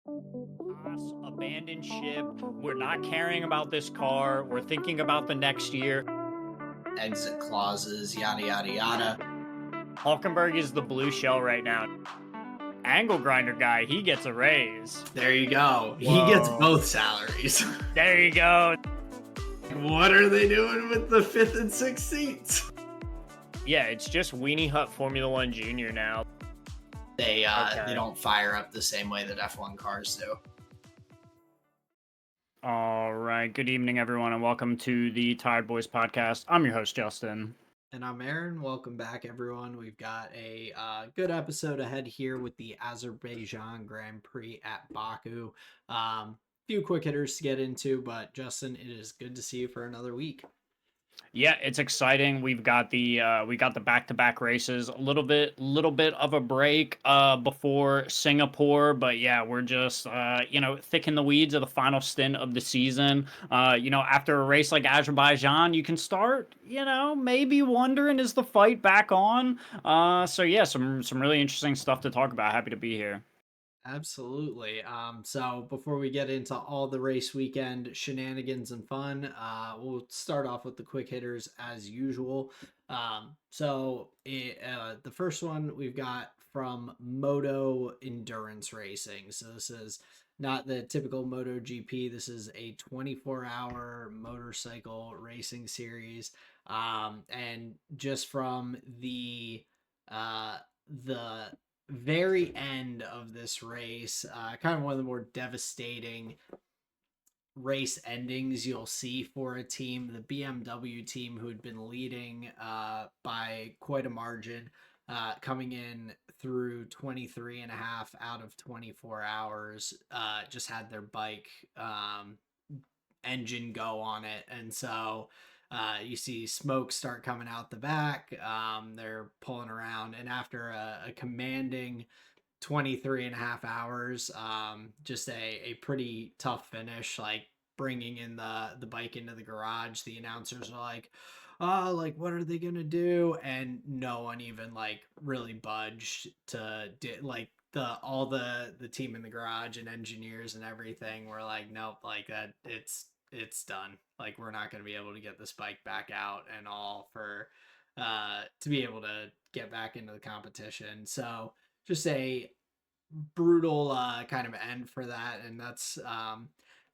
Us, abandoned ship. We're not caring about this car. We're thinking about the next year. Exit clauses, yada yada yada. Hulkenberg is the blue shell right now. Angle grinder guy, he gets a raise. There you go. Whoa. He gets both salaries. There you go. What are they doing with the 5th and 6th seats? Yeah, it's just Weenie Hut Formula One Junior now. They don't fire up the same way that F1 cars do. All right. Good evening, everyone, and welcome to the Tyred Boys podcast. I'm your host, Justin. And I'm Aaron. Welcome back, everyone. We've got a good episode ahead here with the Azerbaijan Grand Prix at Baku. Few quick hitters to get into, but Justin, it is good to see you for another week. Yeah, it's exciting. We've got the back-to-back races. A little bit of a break before Singapore, but yeah, we're just thick in the weeds of the final stint of the season. After a race like Azerbaijan, you can start, maybe wondering, is the fight back on? So yeah, some really interesting stuff to talk about. Happy to be here. Absolutely. So before we get into all the race weekend shenanigans and fun, we'll start off with the quick hitters as usual. The first one we've got from Moto Endurance Racing. So this is not the typical Moto GP. This is a 24-hour motorcycle racing series. And just from the very end of this race, kind of one of the more devastating race endings you'll see for a team. The BMW team, who had been leading by quite a margin, coming in through 23 and a half out of 24 hours, just had their bike engine go on it. And so you see smoke start coming out the back. They're pulling around, and after a commanding 23 and a half hours, just a pretty tough finish, like bringing in the bike into the garage. The announcers are like, oh, like, what are they gonna do? And no one even like really budged to all the team in the garage and engineers and everything were like, nope, like that it's done. Like, we're not going to be able to get this bike back out and all for to be able to get back into the competition. So just a brutal kind of end for that. And that's I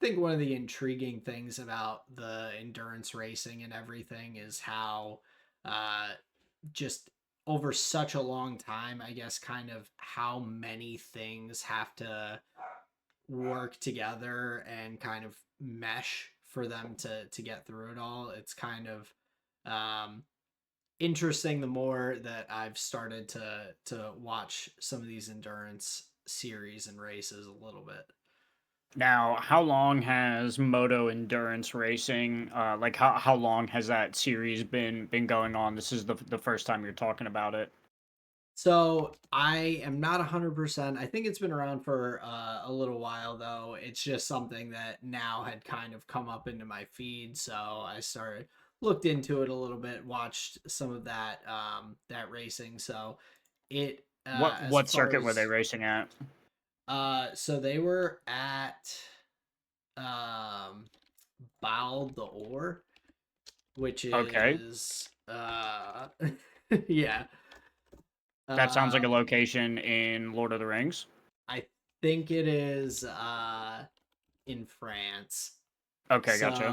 think one of the intriguing things about the endurance racing and everything is how just over such a long time, I guess, kind of how many things have to work together and kind of mesh for them to get through it all. It's kind of interesting the more that I've started to watch some of these endurance series and races a little bit. Now, how long has Moto Endurance Racing, how long has that series been going on? This is the first time you're talking about it. So I am not 100%. I think it's been around for a little while, though. It's just something that now had kind of come up into my feed. So I looked into it a little bit, watched some of that racing. So it What circuit were they racing at? So they were at Bal d'Or, which is yeah. That sounds like a location in Lord of the Rings. I think it is in France. Okay, gotcha.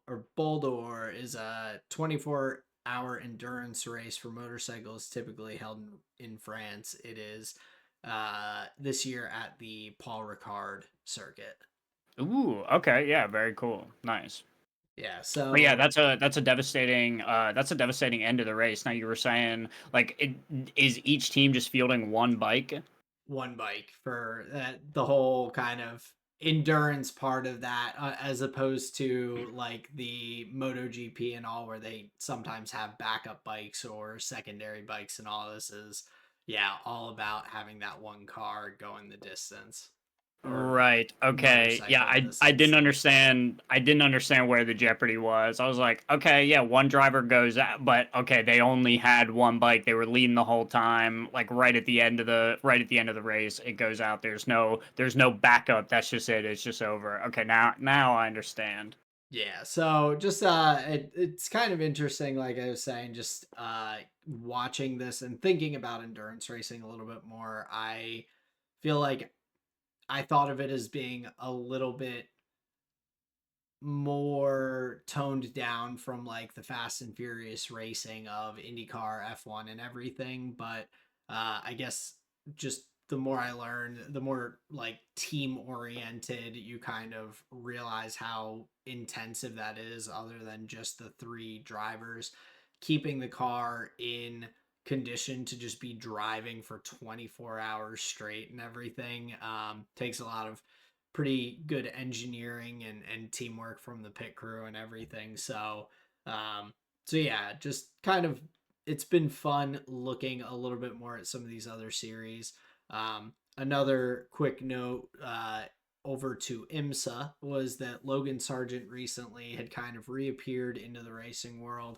Or Bal d'Or is a 24-hour endurance race for motorcycles, typically held in France. It is this year at the Paul Ricard circuit. Ooh, okay, yeah, very cool, nice. Yeah, so but yeah, that's a devastating end of the race. Now, you were saying, like, is each team just fielding one bike? One bike for the whole kind of endurance part of that, as opposed to like the MotoGP and all, where they sometimes have backup bikes or secondary bikes, and all this is all about having that one car going the distance. or Right. Okay. Yeah, motorcycle in I this didn't instance. understand where the Jeopardy was. I was like, okay, yeah, one driver goes out, but okay, they only had one bike. They were leading the whole time. Like right at the end of the race, it goes out. There's no backup. That's just it. It's just over. Okay, now I understand. Yeah, so just it's kind of interesting, like I was saying, just watching this and thinking about endurance racing a little bit more. I feel like I thought of it as being a little bit more toned down from like the Fast and Furious racing of IndyCar, F1, and everything. But I guess just the more I learn, the more like team oriented you kind of realize how intensive that is, other than just the three drivers keeping the car in condition to just be driving for 24 hours straight and everything. Takes a lot of pretty good engineering and teamwork from the pit crew and everything. Um, so yeah, just kind of it's been fun looking a little bit more at some of these other series. Another quick note over to IMSA was that Logan Sargent recently had kind of reappeared into the racing world.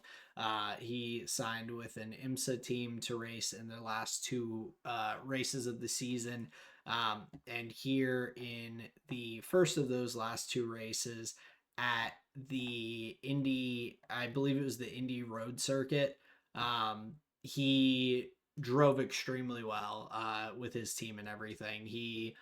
He signed with an IMSA team to race in their last two races of the season. And here in the first of those last two races at the Indy, I believe it was the Indy Road Circuit, he drove extremely well with his team and everything. He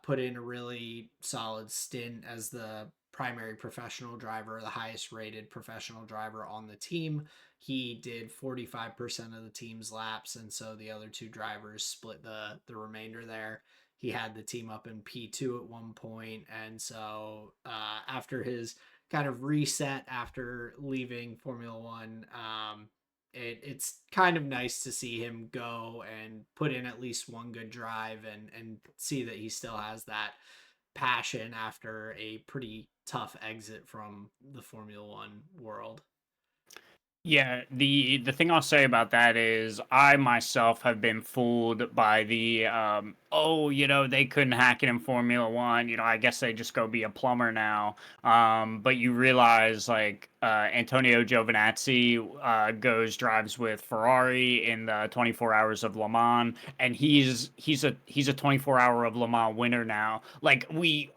put in a really solid stint as the primary professional driver, the highest rated professional driver on the team. He did 45% of the team's laps, and so the other two drivers split the remainder there. He had the team up in P2 at one point, and so after his kind of reset after leaving Formula One, it's kind of nice to see him go and put in at least one good drive and see that he still has that passion after a pretty tough exit from the Formula One world. Yeah, the thing I'll say about that is I myself have been fooled by the oh, they couldn't hack it in Formula 1. I guess they just go be a plumber now. But you realize like Antonio Giovinazzi drives with Ferrari in the 24 hours of Le Mans, and he's a 24-hour of Le Mans winner now. Like we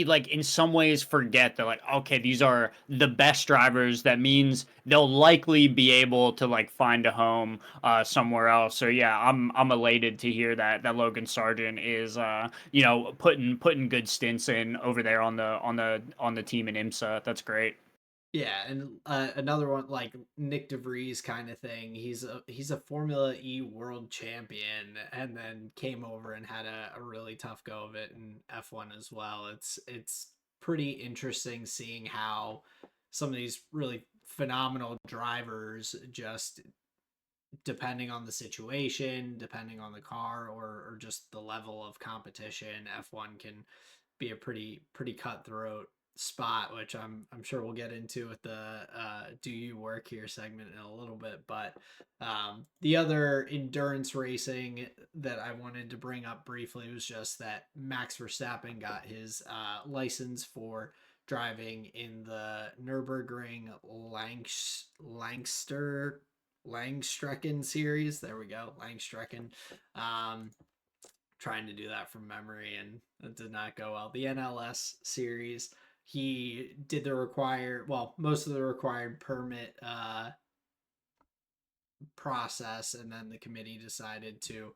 like in some ways forget that like okay, these are the best drivers. That means they'll likely be able to like find a home somewhere else. So yeah, I'm elated to hear that Logan Sargent is putting good stints in over there on the team in IMSA. That's great. Yeah, and another one like Nick DeVries kind of thing. He's a Formula E world champion, and then came over and had a really tough go of it in F1 as well. It's pretty interesting seeing how some of these really phenomenal drivers just depending on the situation, depending on the car, or just the level of competition, F1 can be a pretty cutthroat spot, which I'm sure we'll get into with the do you work here segment in a little bit. But the other endurance racing that I wanted to bring up briefly was just that Max Verstappen got his license for driving in the Nürburgring Langstrecken series. There we go, Langstrecken. Um, Trying to do that from memory, and it did not go well. The NLS series, he did the required, well, most of the required permit process, and then the committee decided to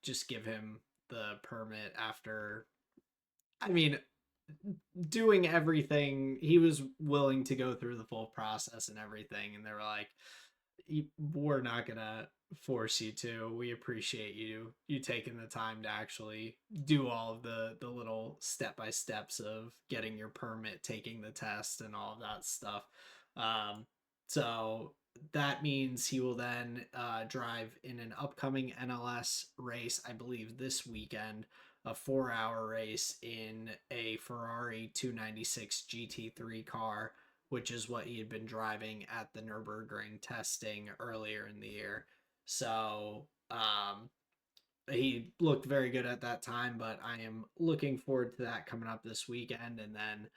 just give him the permit after. I mean, doing everything. He was willing to go through the full process and everything, and they were like, we're not gonna force you to. We appreciate you taking the time to actually do all of the little step by steps of getting your permit, taking the test, and all of that stuff. So that means he will then drive in an upcoming NLS race, I believe this weekend, a 4 hour race in a Ferrari 296 GT3 car, which is what he had been driving at the Nürburgring testing earlier in the year. So he looked very good at that time, but I am looking forward to that coming up this weekend. And then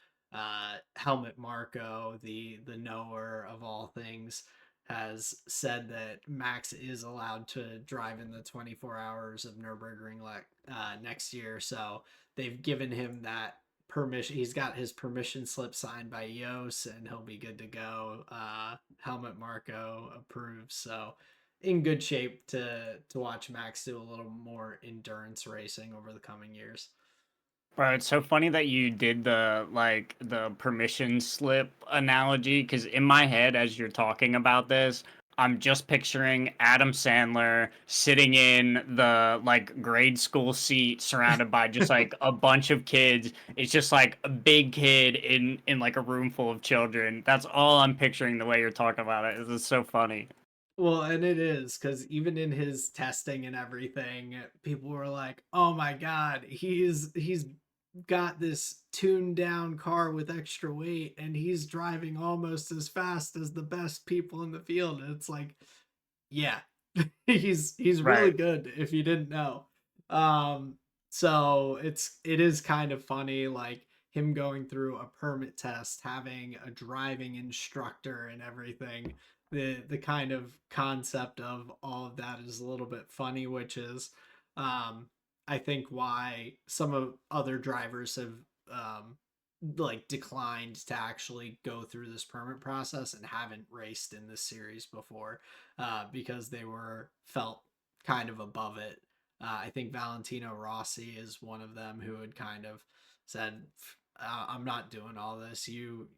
Helmut Marko, the knower of all things, has said that Max is allowed to drive in the 24 hours of Nürburgring next year. So they've given him that permission. He's got his permission slip signed by Yos, and he'll be good to go. Helmut Marko approves. So in good shape to watch Max do a little more endurance racing over the coming years. Bro, it's so funny that you did the permission slip analogy because in my head, as you're talking about this, I'm just picturing Adam Sandler sitting in the like grade school seat surrounded by just like a bunch of kids. It's just like a big kid in like a room full of children. That's all I'm picturing the way you're talking about it. It's so funny. Well, and it is because even in his testing and everything, people were like, "Oh my god, he's got this tuned down car with extra weight, and he's driving almost as fast as the best people in the field." And it's like, yeah, he's really Right. good if you didn't know. Um, so it is kind of funny, like him going through a permit test, having a driving instructor and everything. The kind of concept of all of that is a little bit funny, which is um I think why some of other drivers have um like declined to actually go through this permit process and haven't raced in this series before, because they were felt kind of above it. I think Valentino Rossi is one of them who had kind of said, "I'm not doing all this. You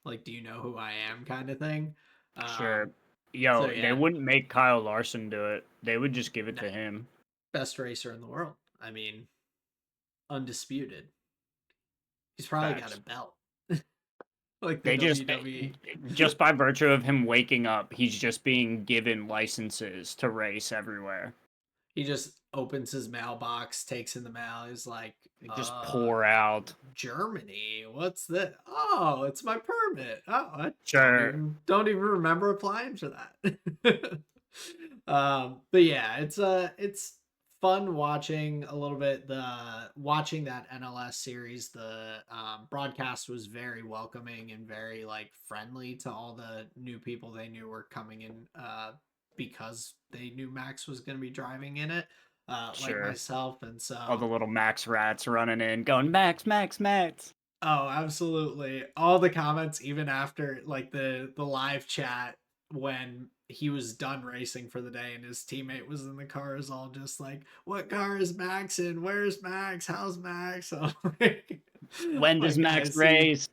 like, do you know who I am?" kind of thing. Sure. So Yo, they yeah, wouldn't make Kyle Larson do it. They would just give it no, to him. best racer in the world. I mean, undisputed. He's probably got a Facts. belt like the They WWE. just by virtue of him waking up, he's just being given licenses to race everywhere. He just opens his mailbox, takes in the mail. He's like, They just pour out. Germany. What's that? Oh, it's my permit. Oh, I Sure. don't even remember applying for that. But yeah, it's fun watching a little bit the watching that NLS series. The broadcast was very welcoming and very like friendly to all the new people they knew were coming in because they knew Max was going to be driving in it, like Sure. myself, and All the so little Max rats running in, going Max, Max, Max. oh, absolutely. All the comments, even after like the live chat when he was done racing for the day and his teammate was in the car, is all just like, "What car is Max in? Where's Max? How's Max?" I'm When does like, Max guys, he race?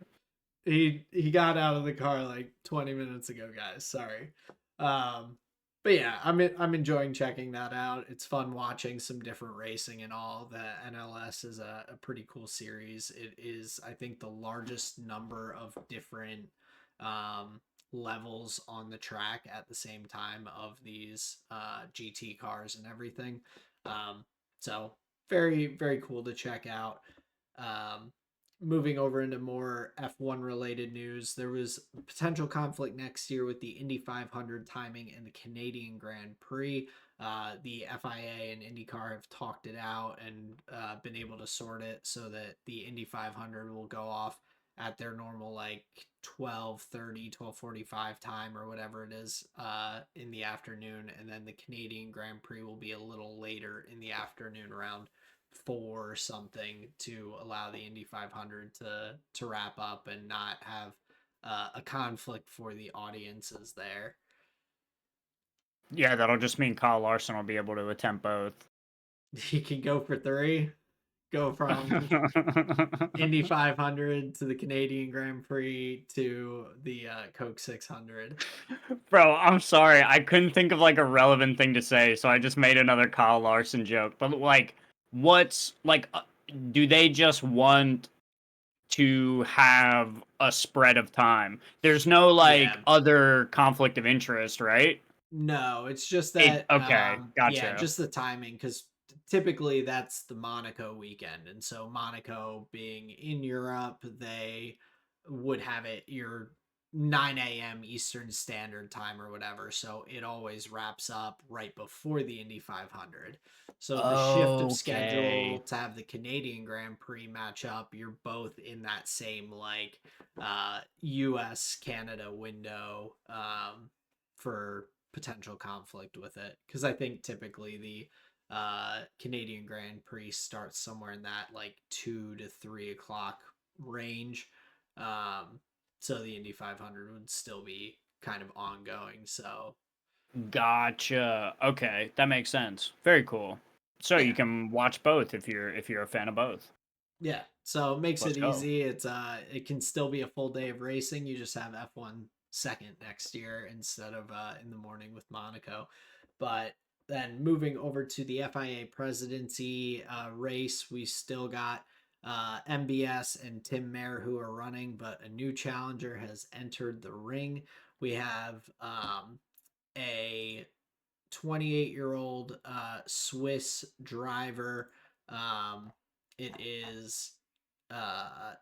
he got out of the car like 20 minutes ago, guys. Sorry. Um, but yeah, I'm enjoying checking that out. It's fun watching some different racing and all. The NLS is a pretty cool series. It is, I think, the largest number of different levels on the track at the same time of these GT cars and everything. Um, so very, very cool to check out. Um, Moving over into more F1 related news, there was potential conflict next year with the Indy 500 timing and the Canadian Grand Prix. The FIA and IndyCar have talked it out and been able to sort it so that the Indy 500 will go off at their normal like 12:30, 12:45 time or whatever it is in the afternoon, and then the Canadian Grand Prix will be a little later in the afternoon, around 4 something, to allow the Indy 500 to wrap up and not have a conflict for the audiences there. Yeah, that'll just mean Kyle Larson will be able to attempt both. He can go for 3, go from Indy 500 to the Canadian Grand Prix to the Coke 600. Bro, I'm sorry. I couldn't think of like a relevant thing to say, so I just made another Kyle Larson joke. But like, what's like, do they just want to have a spread of time? There's no like Yeah. other conflict of interest, right? No, it's just It that okay, yeah, gotcha. just the timing, cuz typically that's the Monaco weekend, and so Monaco being in Europe, they would have it your 9 a.m. Eastern Standard Time or whatever. So it always wraps up right before the Indy 500. So the shift of schedule Okay. to have the Canadian Grand Prix match up, you're both in that same like US Canada window for potential conflict with it. Because I think typically the Canadian Grand Prix starts somewhere in that like 2 to 3 o'clock range. Um, so the Indy 500 would still be kind of ongoing. So Gotcha. Okay, that makes sense. Very cool. So you yeah, can watch both if you're a fan of both. yeah. So it makes Let's it go. easy. It can still be a full day of racing. You just have F1 second next year instead of in the morning with Monaco. But then moving over to the FIA presidency race, we still got MBS and Tim Mayer who are running, but a new challenger has entered the ring. We have a 28-year-old Swiss driver. Um, it is uh,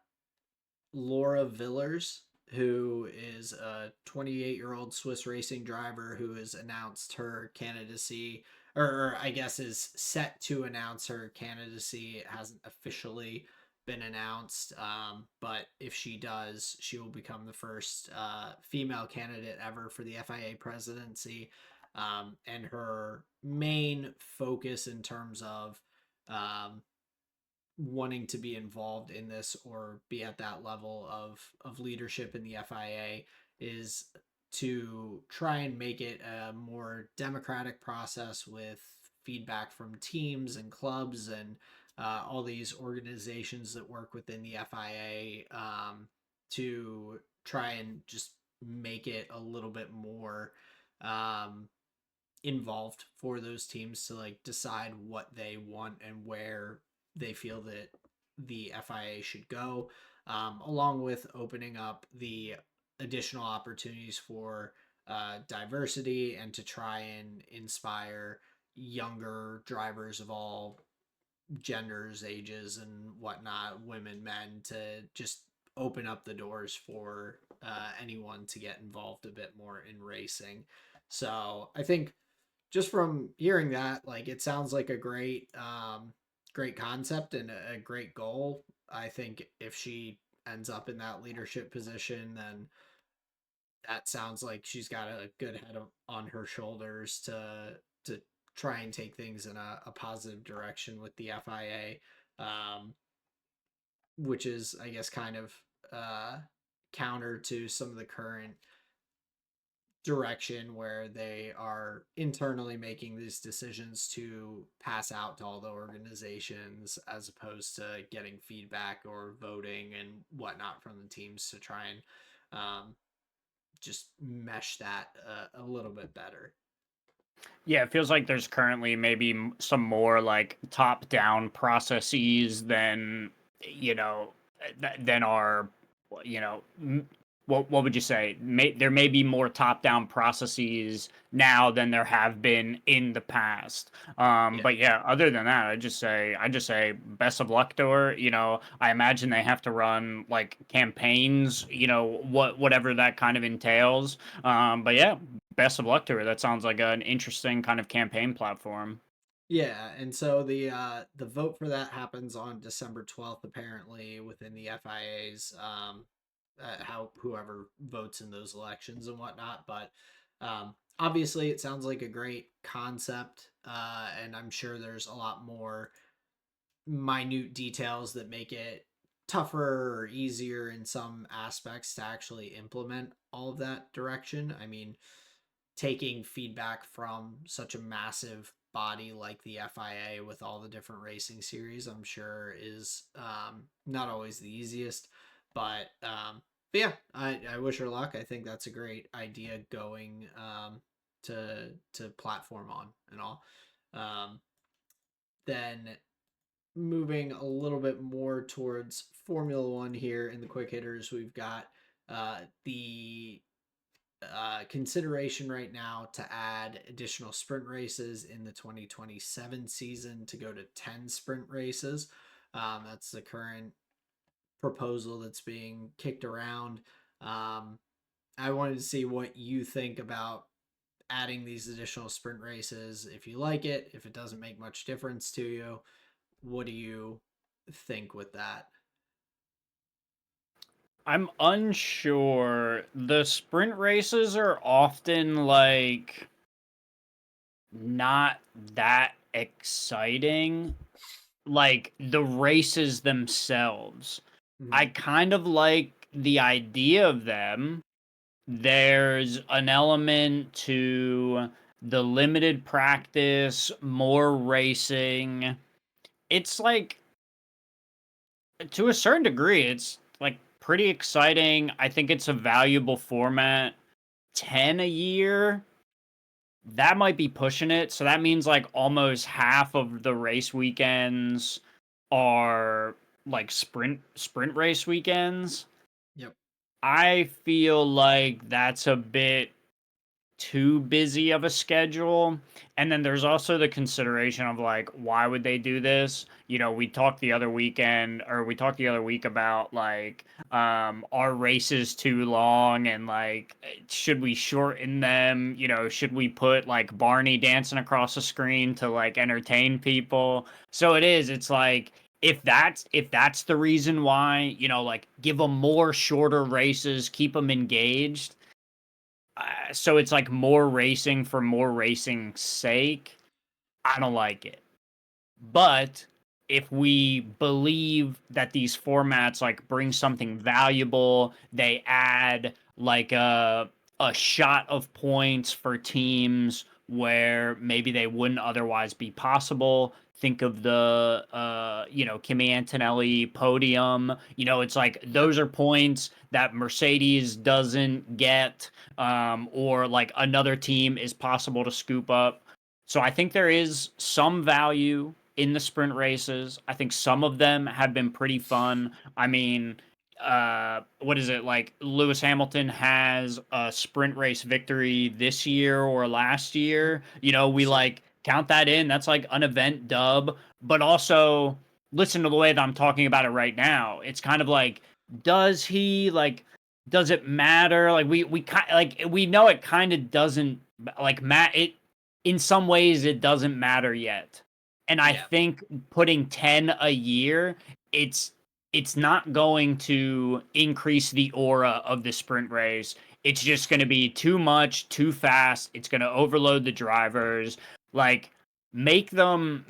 Laura Villers, who is a 28-year-old Swiss racing driver who has announced her candidacy, or I guess is set to announce her candidacy. It hasn't officially been announced, but if she does, she will become the first female candidate ever for the FIA presidency. And her main focus in terms of um, wanting to be involved in this or be at that level of leadership in the FIA is to try and make it a more democratic process with feedback from teams and clubs and all these organizations that work within the FIA to try and just make it a little bit more um, involved for those teams to like decide what they want and where they feel that the FIA should go, along with opening up the additional opportunities for diversity and to try and inspire younger drivers of all genders, ages, and whatnot, women, men, to just open up the doors for anyone to get involved a bit more in racing. So I think just from hearing that, like it sounds like a great concept and a great goal. I think if she ends up in that leadership position, then that sounds like she's got a good head on her shoulders to try and take things in a positive direction with the FIA, which is I guess kind of uh, counter to some of the current direction where they are internally making these decisions to pass out to all the organizations as opposed to getting feedback or voting and whatnot from the teams to try and just mesh that a little bit better. Yeah, it feels like there's currently maybe some more like top-down processes than you know than are you know what would you say? There may be more top-down processes now than there have been in the past. Yeah. But yeah, other than that, I just say best of luck to her. I imagine they have to run like campaigns. Whatever that kind of entails. But yeah, best of luck to her. That sounds like an interesting kind of campaign platform. Yeah, and so the vote for that happens on December 12th apparently within the FIA's how whoever votes in those elections and whatnot, but obviously it sounds like a great concept and I'm sure there's a lot more minute details that make it tougher or easier in some aspects to actually implement all of that direction. I mean, taking feedback from such a massive body like the FIA with all the different racing series, I'm sure is not always the easiest. But yeah, I wish her luck. I think that's a great idea going to platform on and all. Um, then moving a little bit more towards Formula One here in the quick hitters, we've got the consideration right now to add additional sprint races in the 2027 season to go to 10 sprint races. That's the current proposal that's being kicked around. Um, I wanted to see what you think about adding these additional sprint races. If you like it, if it doesn't make much difference to you, what do you think with that? I'm unsure. The sprint races are often like not that exciting. Like the races themselves. I Mhm. kind of like the idea of them. There's an element to the limited practice, more racing. It's like, to a certain degree, it's like pretty exciting. I think it's a valuable format. 10 a year, that might be pushing it. So that means like almost half of the race weekends are like sprint race weekends. Yep. I feel like that's a bit too busy of a schedule. And then there's also the consideration of like, why would they do this? You know, we talked the other week about like, are races too long and like, should we shorten them? You know, should we put like Barney dancing across the screen to like entertain people? So it's like, if that's the reason why, you know, like give them more shorter races, keep them engaged, so it's like more racing for more racing's sake. I don't like it. But if we believe that these formats like bring something valuable, they add like a shot of points for teams where maybe they wouldn't otherwise be possible. Think of the Kimi Antonelli podium. You know, it's like Yep. those are points that Mercedes doesn't get, or like another team is possible to scoop up. So I think there is some value in the sprint races. I think some of them have been pretty fun. I mean, what is it like? Lewis Hamilton has a sprint race victory this year or last Yep. year. You know, we So like count that in. That's like an event dub. But also, listen to the way that I'm talking about it right now. It's kind of like, does he like? Does it matter? Like we know it kind of doesn't like it in some ways it doesn't matter yet. And I yeah. think putting 10 a year, it's it's not going to increase the aura of the sprint race. It's just going to be too much, too fast. It's going to overload the drivers. Like make them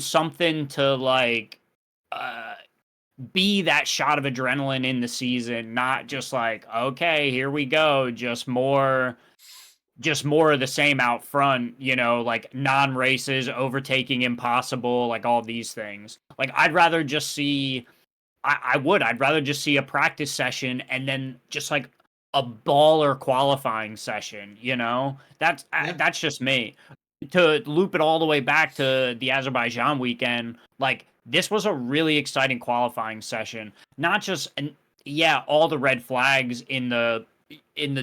something to like uh be that shot of adrenaline in the season, not just like, okay, here we go, just more of the same out front, you know, like non races, overtaking impossible, like all these things. Like I'd rather just see a practice session and then just like a baller qualifying session, you know? Yeah. That's just me. To loop it all the way back to the Azerbaijan weekend, like this was a really exciting qualifying session. Not just and yeah, all the red flags in the in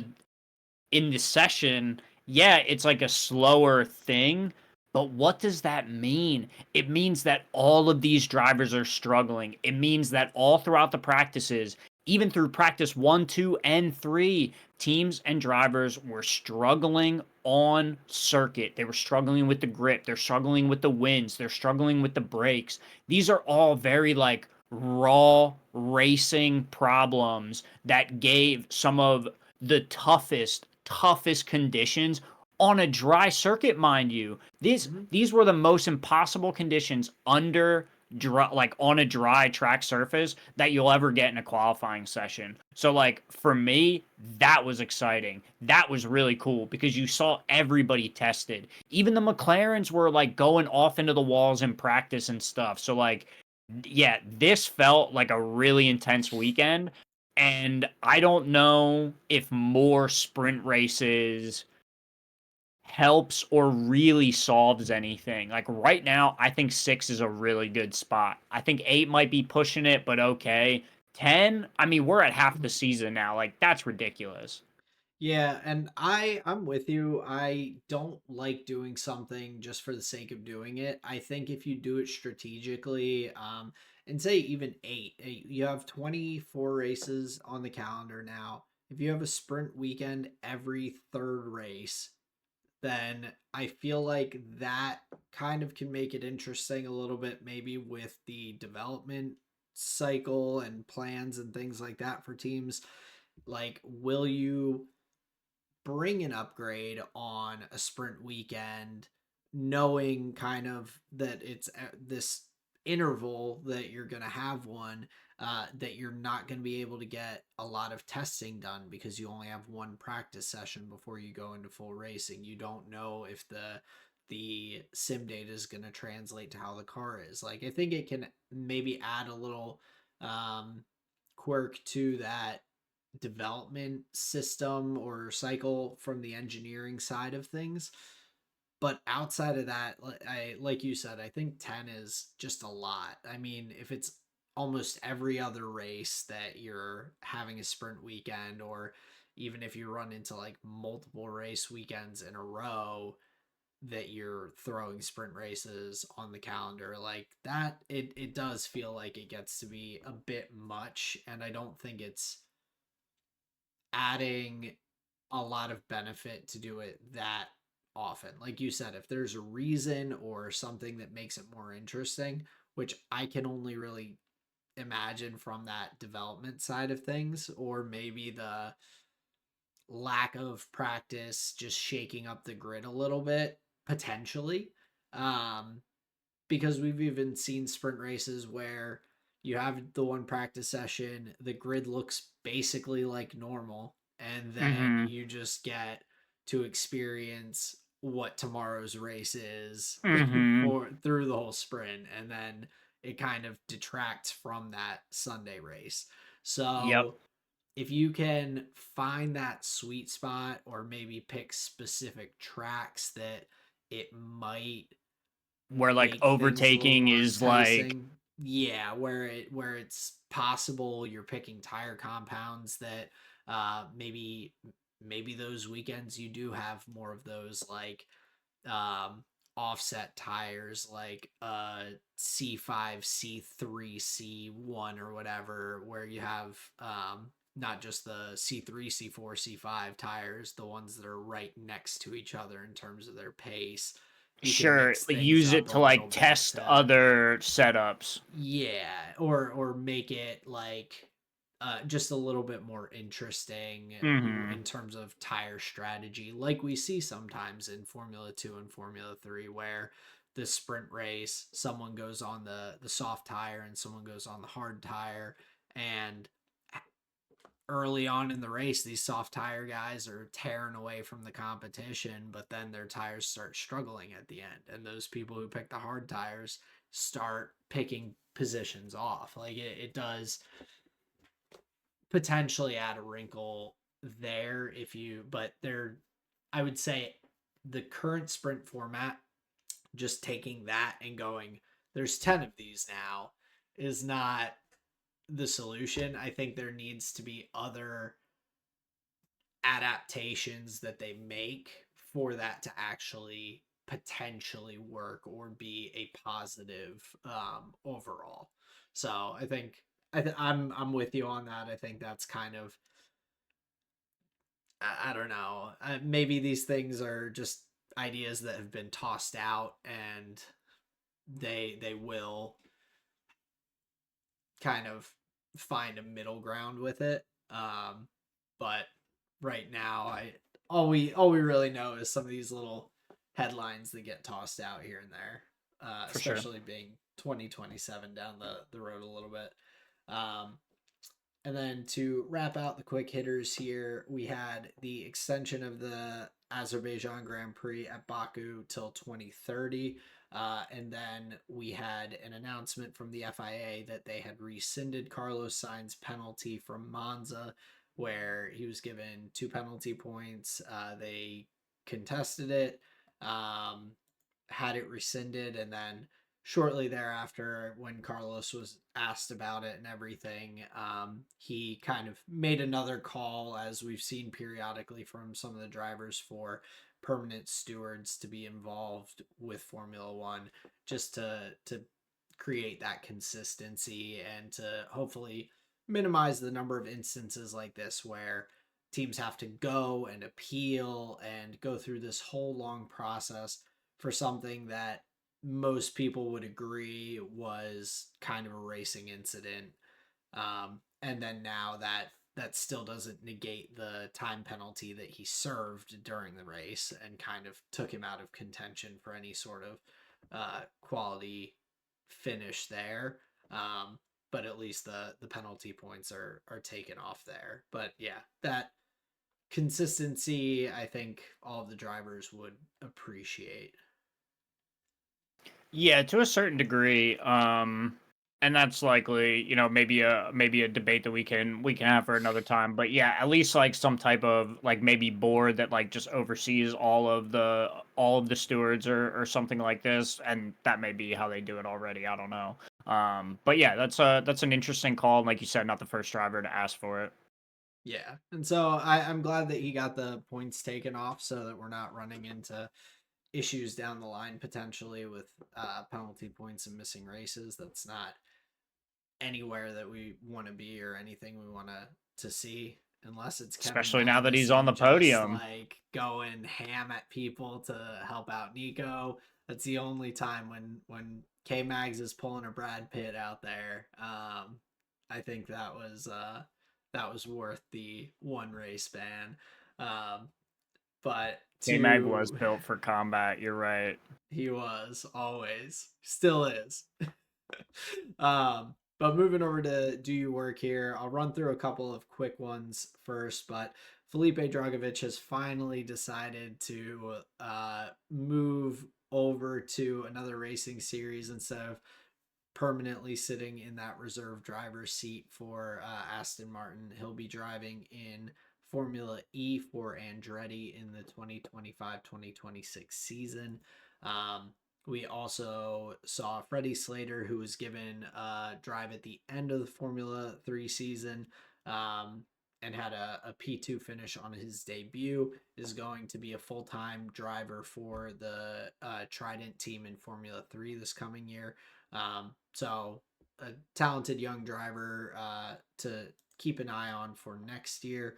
the session, yeah, it's like a slower thing, but what does that mean? It means that all of these drivers are struggling. It means that all throughout the practices, even through practice 1, 2, and 3, teams and drivers were struggling on circuit. They were struggling with the grip, they're struggling with the winds, they're struggling with the brakes. These are all very like raw racing problems that gave some of the toughest conditions on a dry circuit, mind you. These Hmm. these were the most impossible conditions under dry, like on a dry track surface that you'll ever get in a qualifying session. So like for me, that was exciting. That was really cool because you saw everybody tested. Even the McLarens were like going off into the walls in practice and stuff. So like yeah, this felt like a really intense weekend. And I don't know if more sprint races helps or really solves anything. Like right now, I think 6 is a really good spot. I think 8 might be pushing it, but okay. 10, I mean, we're at half the season now. Like that's ridiculous. Yeah, and I'm with you. I don't like doing something just for the sake of doing it. I think if you do it strategically, and say even eight, you have 24 races on the calendar now. if you have a sprint weekend every third race, then I feel like that kind of can make it interesting a little bit, maybe with the development cycle and plans and things like that for teams. Like, will you bring an upgrade on a sprint weekend, knowing kind of that it's this interval that you're going to have one, that you're not going to be able to get a lot of testing done because you only have one practice session before you go into full racing. You don't know if the sim data is going to translate to how the car is. Like, I think it can maybe add a little um, quirk to that development system or cycle from the engineering side of things. But outside of that, I like you said, I think 10 is just a lot. I mean, if it's almost every other race that you're having a sprint weekend, or even if you run into like multiple race weekends in a row that you're throwing sprint races on the calendar, like that, it does feel like it gets to be a bit much. And I don't think it's adding a lot of benefit to do it that often. Like you said, if there's a reason or something that makes it more interesting, which I can only really imagine from that development side of things, or maybe the lack of practice just shaking up the grid a little bit, potentially. Um, because we've even seen sprint races where you have the one practice session, the grid looks basically like normal, and then Mm-hmm. you just get to experience what tomorrow's race is Mm-hmm. for through the whole sprint, and then it kind of detracts from that Sunday race. Yep. So if you can find that sweet spot or maybe pick specific tracks that it might Where like make things a little overtaking more is like, enticing. Yeah, where it's possible you're picking tire compounds that maybe those weekends you do have more of those like um offset tires, like C5, C3, C1 or whatever, where you have not just the C3, C4, C5 tires, the ones that are right next to each other in terms of their pace. You can sure, mix things use up it a to like little bit test to, other setups. yeah, or make it like just a little bit more interesting Mm-hmm. in terms of tire strategy, like we see sometimes in Formula 2 and Formula 3, where the sprint race, someone goes on the soft tire and someone goes on the hard tire, and early on in the race, these soft tire guys are tearing away from the competition, but then their tires start struggling at the end. And those people who pick the hard tires start picking positions off. Like it does potentially add a wrinkle there if you, but there, I would say the current sprint format, just taking that and going, there's 10 of these now, is not the solution. I think there needs to be other adaptations that they make for that to actually potentially work or be a positive overall. So I think I'm with you on that. I think that's kind of, I don't know. Maybe these things are just ideas that have been tossed out, and they will kind of find a middle ground with it. But right now, I all we really know is some of these little headlines that get tossed out here and there, For sure. especially being 2027 down the road a little bit. Um, and then to wrap out the quick hitters here, we had the extension of the Azerbaijan Grand Prix at Baku till 2030. And then we had an announcement from the FIA that they had rescinded Carlos Sainz's penalty from Monza, where he was given 2 penalty points. They contested it, um, had it rescinded, and then shortly thereafter, when Carlos was asked about it and everything, he kind of made another call, as we've seen periodically from some of the drivers, for permanent stewards to be involved with Formula One, just to create that consistency and to hopefully minimize the number of instances like this where teams have to go and appeal and go through this whole long process for something that most people would agree was kind of a racing incident. And then now that still doesn't negate the time penalty that he served during the race and kind of took him out of contention for any sort of quality finish there. But at least the penalty points are taken off there. But yeah, that consistency I think all of the drivers would appreciate. Yeah, to a certain degree. And that's likely, maybe a debate that we can have for another time. But yeah, at least like some type of like maybe board that like just oversees all of the stewards or something like this, and that may be how they do it already. I don't know. But yeah, that's an interesting call. And like you said, not the first driver to ask for it. Yeah. And so I'm glad that he got the points taken off so that we're not running into issues down the line potentially with penalty points and missing races. That's not anywhere that we want to be or anything we want to see unless it's Kevin Especially now that he's on Magnussen the just podium. like going ham at people to help out Nico. That's the only time when K Mags is pulling a Brad Pitt out there. I think that was worth the one race ban. Um, but K Mag was to built for combat. You're right. he was always still is. But moving over to do you work here, I'll run through a couple of quick ones first. But Felipe Dragovich has finally decided to move over to another racing series instead of permanently sitting in that reserve driver's seat for Aston Martin. He'll be driving in Formula E for Andretti in the 2025-2026 season. Um, we also saw Freddie Slater, who was given a drive at the end of the Formula 3 season and had a P2 finish on his debut, is going to be a full time driver for the Trident team in Formula 3 this coming year. So a talented young driver to keep an eye on for next year.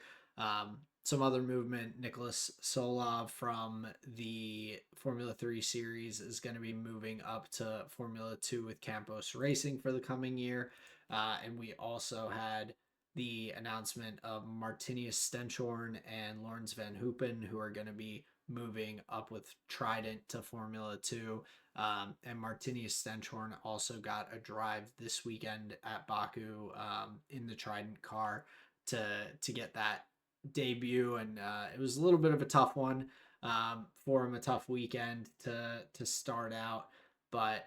Some other movement, Nicholas Solov from the Formula 3 series is going to be moving up to Formula 2 with Campos Racing for the coming year. And we also had the announcement of Martinius Stenchorn and Lawrence Van Hoopen, who are going to be moving up with Trident to Formula 2. And Martinius Stenchorn also got a drive this weekend at Baku in the Trident car to get that debut, and it was a little bit of a tough one for him, a tough weekend to start out, but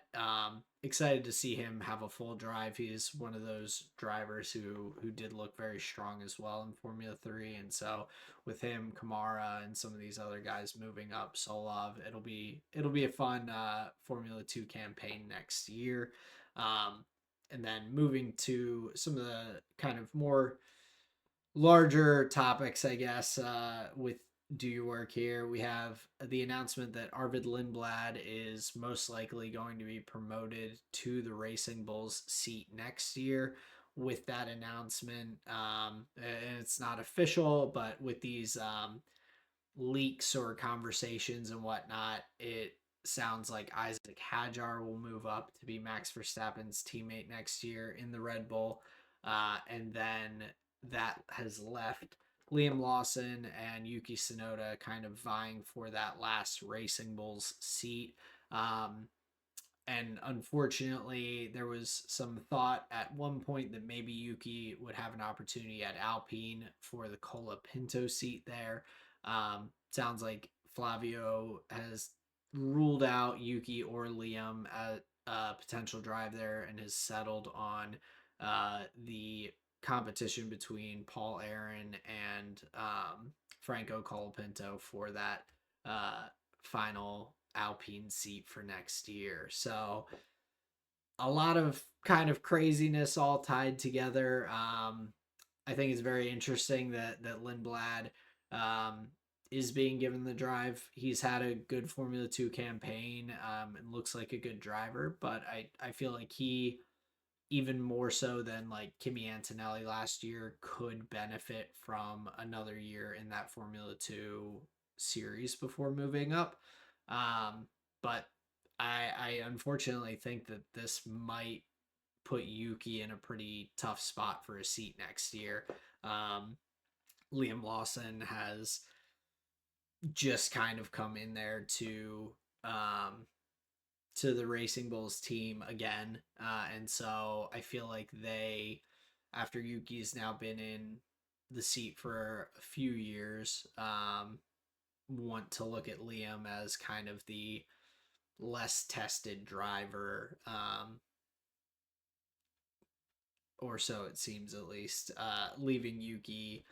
excited to see him have a full drive. He's one of those drivers who did look very strong as well in Formula 3, and so with him, Kamara, and some of these other guys moving up, Solov, it'll be a fun Formula 2 campaign next year. And then moving to some of the kind of more larger topics, I guess, with Do You Work Here, we have the announcement that Arvid Lindblad is most likely going to be promoted to the Racing Bulls seat next year. With that announcement, and it's not official, but with these leaks or conversations and whatnot, it sounds like Isaac Hadjar will move up to be Max Verstappen's teammate next year in the Red Bull. And then that has left Liam Lawson and Yuki Tsunoda kind of vying for that last Racing Bulls seat. And unfortunately, there was some thought at one point that maybe Yuki would have an opportunity at Alpine for the Cola Pinto seat there. Sounds like Flavio has ruled out Yuki or Liam at a potential drive there and has settled on the competition between Paul Aaron and Franco Colapinto for that final Alpine seat for next year. So a lot of kind of craziness all tied together. I think it's very interesting that Lindblad is being given the drive. He's had a good Formula 2 campaign and looks like a good driver, but I feel like he even more so than like Kimi Antonelli last year, could benefit from another year in that Formula 2 series before moving up. But I unfortunately think that this might put Yuki in a pretty tough spot for a seat next year. Um, Liam Lawson has just kind of come in there um, to the Racing Bulls team again, and so I feel like they, after Yuki's now been in the seat for a few years, want to look at Liam as kind of the less tested driver, or so it seems at least, leaving Yuki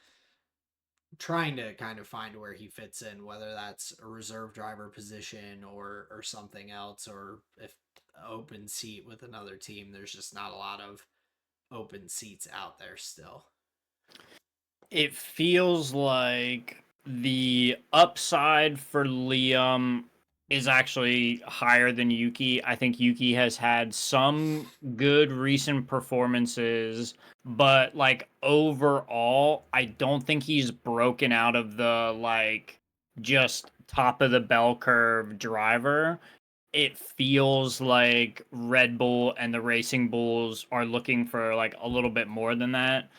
trying to kind of find where he fits in, whether that's a reserve driver position or something else, or if open seat with another team. There's just not a lot of open seats out there still. It feels like the upside for Liam is actually higher than Yuki. I think Yuki has had some good recent performances, but like overall, I don't think he's broken out of the like just top of the bell curve driver. It feels like Red Bull and the Racing Bulls are looking for like a little bit more than that.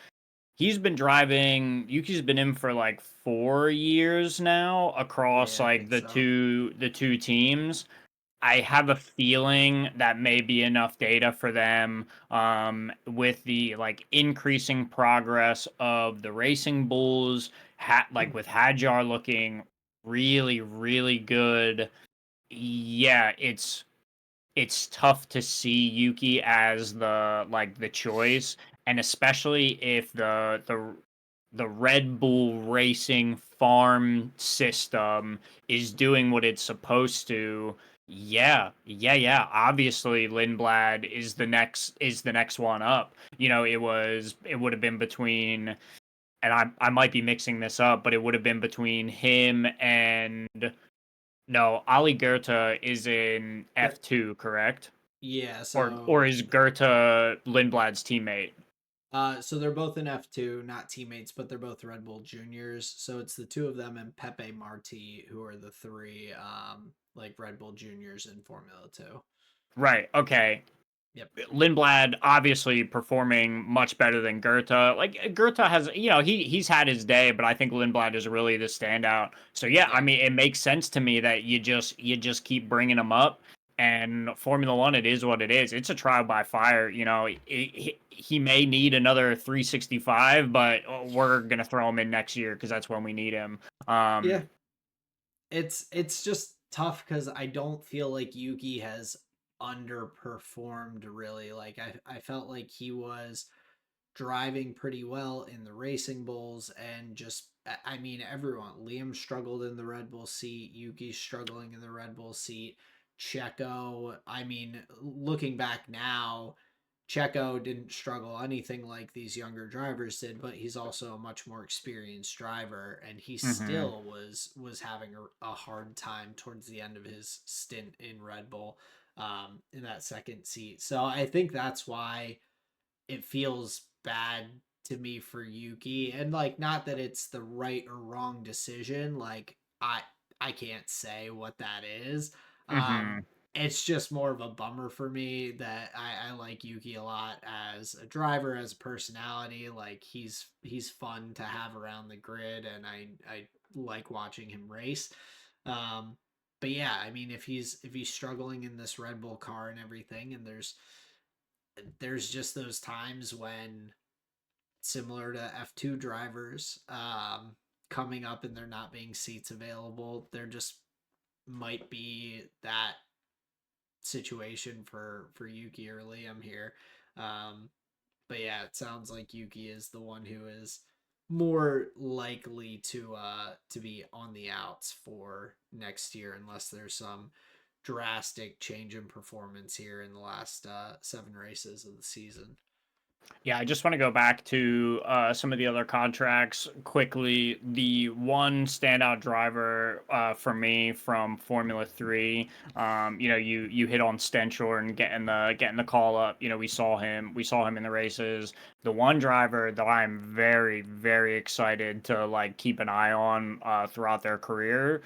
He's been driving. Yuki's been in for like 4 years now across Yeah, I like think so. the two teams. I have a feeling that may be enough data for them, with the like increasing progress of the Racing Bulls, like with Hadjar looking really, really good. Yeah, it's tough to see Yuki as the like the choice, and especially if the Red Bull Racing farm system is doing what it's supposed to. Yeah, yeah, yeah. Obviously, Lindblad is the next one up. You know, it would have been between, and I might be mixing this up, but it would have been between him and no, Ali Goethe is in That F2, correct? yeah, Or so is Goethe Lindblad's teammate? so they're both in F2, not teammates, but they're both Red Bull juniors. So it's the two of them and Pepe Marti who are the three like Red Bull juniors in Formula 2. Right. Okay. Yep. Lindblad obviously performing much better than Goethe. Like Goethe has, he's had his day, but I think Lindblad is really the standout. So yeah, I Yeah. mean, it makes sense to me that you just keep bringing him up. And Formula One, it is what it is. It's a trial by fire. He may need another 365, but we're gonna throw him in next year because that's when we need him. Yeah. It's just tough because I don't feel like Yuki has underperformed really. Like I felt like he was driving pretty well in the Racing Bulls, and just I mean everyone. Liam struggled in the Red Bull seat. Yuki's struggling in the Red Bull seat. Checo, I mean, looking back now, Checo didn't struggle anything like these younger drivers did, but he's also a much more experienced driver, and he hmm still was having a hard time towards the end of his stint in Red Bull, in that second seat. So I think that's why it feels bad to me for Yuki, and like not that it's the right or wrong decision, like I can't say what that is. hmm It's just more of a bummer for me that I like Yuki a lot as a driver, as a personality. Like he's fun to have around the grid, and I like watching him race. Um, but yeah, I mean, if he's struggling in this Red Bull car and everything, and there's just those times when, similar to F2 drivers, coming up and there not being seats available, there just might be that situation for Yuki or Liam here. Um, but yeah, it sounds like Yuki is the one who is more likely to be on the outs for next year, unless there's some drastic change in performance here in the last 7 races of the season. Yeah, I just want to go back to some of the other contracts quickly. The one standout driver for me from Formula Three, you hit on Stenshore and getting the call up. We saw him in the races. The one driver that I'm very very excited to like keep an eye on throughout their career,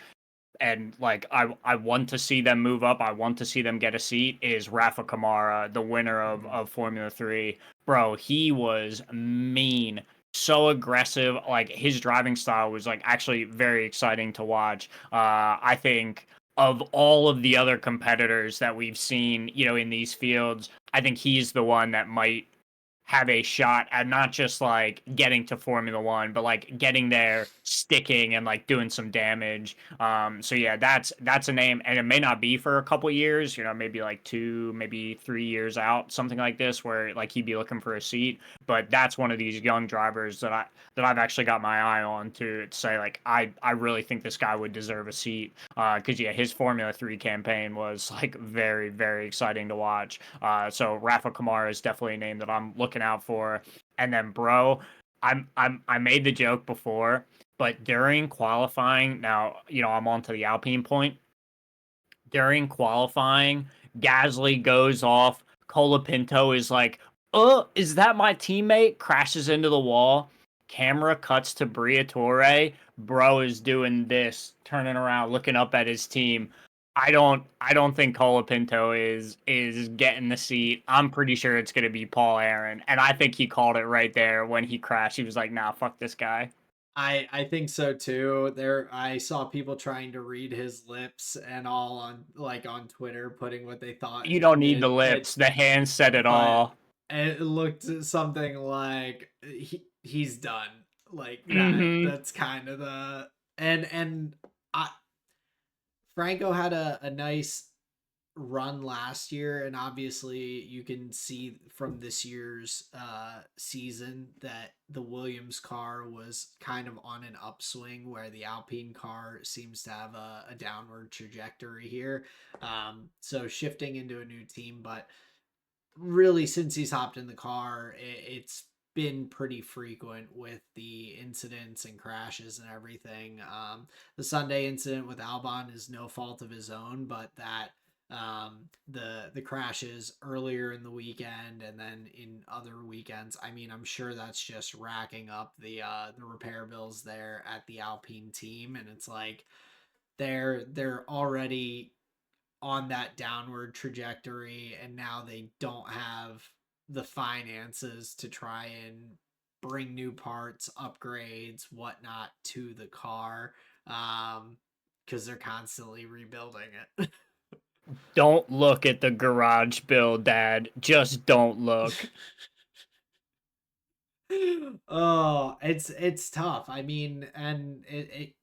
and like I want to see them move up. I want to see them get a seat. Is Rafa Kamara, the winner of Mhm. Formula Three? Bro, he was mean, so aggressive. Like his driving style was like actually very exciting to watch. I think of all of the other competitors that we've seen, in these fields, I think he's the one that might have a shot at not just like getting to Formula One, but like getting there, sticking, and like doing some damage. So yeah, that's a name, and it may not be for a couple years. Maybe like 2, maybe 3 years out, something like this, where like he'd be looking for a seat. But that's one of these young drivers that I've actually got my eye on to say like I really think this guy would deserve a seat. Because yeah, his Formula Three campaign was like very very exciting to watch. So Rafa Kamara is definitely a name that I'm looking out for. And then, bro, I made the joke before, but during qualifying, now I'm on to the Alpine point. During qualifying, Gasly goes off. Colapinto is like, "Oh, is that my teammate?" Crashes into the wall. Camera cuts to Briatore. Bro is doing this, turning around, looking up at his team. I don't think Colapinto is getting the seat. I'm pretty sure it's gonna be Paul Aaron, and I think he called it right there when he crashed. He was like, "Nah, fuck this guy." I think so too. There I saw people trying to read his lips and all on like on Twitter putting what they thought You he don't need the did. lips. The hands said it But all. it looked something like he's done. Like Hmm. that's kind of the and I Franco had a nice run last year, and obviously you can see from this year's season that the Williams car was kind of on an upswing, where the Alpine car seems to have a downward trajectory here. So shifting into a new team, but really since he's hopped in the car, it's been pretty frequent with the incidents and crashes and everything. The Sunday incident with Albon is no fault of his own, but that the crashes earlier in the weekend and then in other weekends, I mean, I'm sure that's just racking up the repair bills there at the Alpine team, and it's like they're already on that downward trajectory, and now they don't have the finances to try and bring new parts, upgrades, whatnot to the car, because they're constantly rebuilding it. Don't look at the garage build, Dad. Just don't look. Oh, it's tough. I mean, and it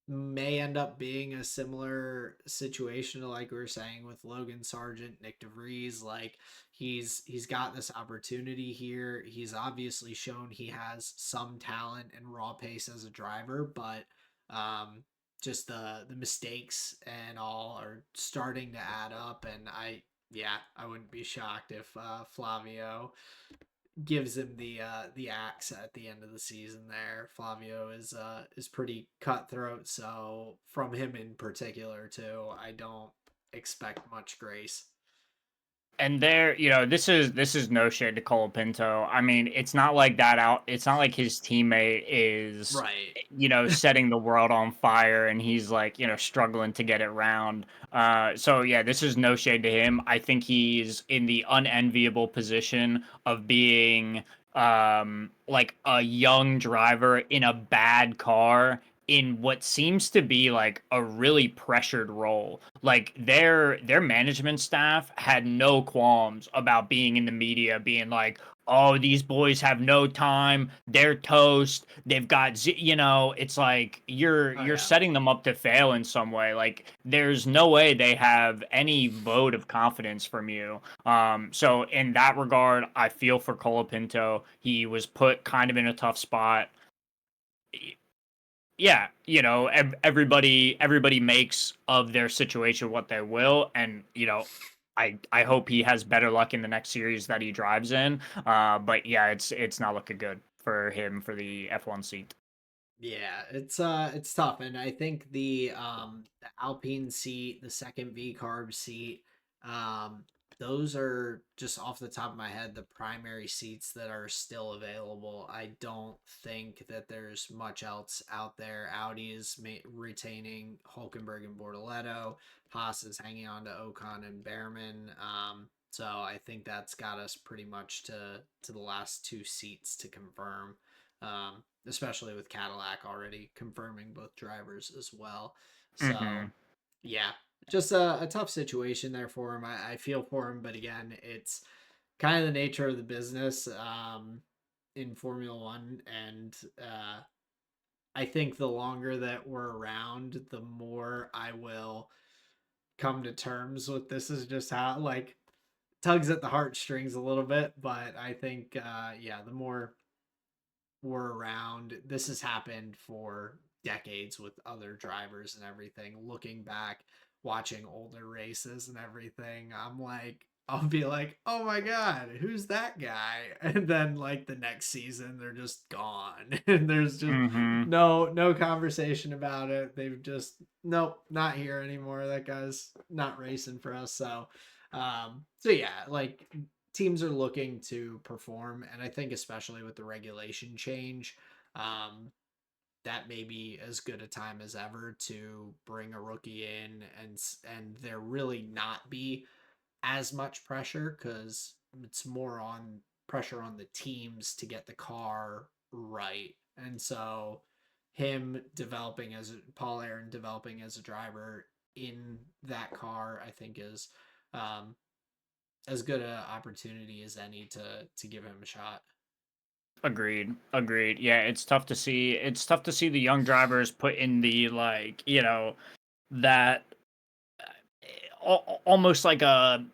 may end up being a similar situation to like we were saying with Logan Sargent, Nick DeVries. Like he's got this opportunity here. He's obviously shown he has some talent and raw pace as a driver, but um just the mistakes and all are starting to add up, and I wouldn't be shocked if Flavio gives him the axe at the end of the season there. Flavio is pretty cutthroat, so from him in particular too, I don't expect much grace. And this is no shade to Cole Pinto. I mean, it's not like that out. It's not like his teammate is, Right. setting the world on fire and he's like, struggling to get it round. So yeah, this is no shade to him. I think he's in the unenviable position of being like a young driver in a bad car in what seems to be like a really pressured role. Like their management staff had no qualms about being in the media being like, "Oh, these boys have no time. They're toast. They've got it's like you're Oh you're yeah. setting them up to fail in some way. Like there's no way they have any vote of confidence from you. So in that regard, I feel for Colapinto. He was put kind of in a tough spot. Yeah, everybody makes of their situation what they will, and I hope he has better luck in the next series that he drives in. But yeah, it's not looking good for him for the F1 seat. Yeah, it's tough, and I think the Alpine seat, the second V carb seat, um those are just off the top of my head the primary seats that are still available. I don't think that there's much else out there. Audi is retaining Hulkenberg and Bortoletto. Haas is hanging on to Ocon and Behrman. So I think that's got us pretty much to the last two seats to confirm, especially with Cadillac already confirming both drivers as well. So, Hmm. yeah, just a tough situation there for him. I feel for him, but again, it's kind of the nature of the business in Formula One. And I think the longer that we're around, the more I will come to terms with this is just how, like, tugs at the heartstrings a little bit. But I think, yeah, the more were around. This has happened for decades with other drivers and everything. Looking back, watching older races and everything, I'm like, I'll be like, oh my God, who's that guy? And then like the next season, they're just gone. And there's just Hmm. no conversation about it. They've just nope, not here anymore. That guy's not racing for us. So yeah, like teams are looking to perform, and I think especially with the regulation change, um, that may be as good a time as ever to bring a rookie in, and there really not be as much pressure because it's more on pressure on the teams to get the car right, and so him developing as Paul Aaron developing as a driver in that car, I think is um, as good an opportunity as any to give him a shot. Agreed. Agreed. Yeah, it's tough to see. It's tough to see the young drivers put in the like, that almost like a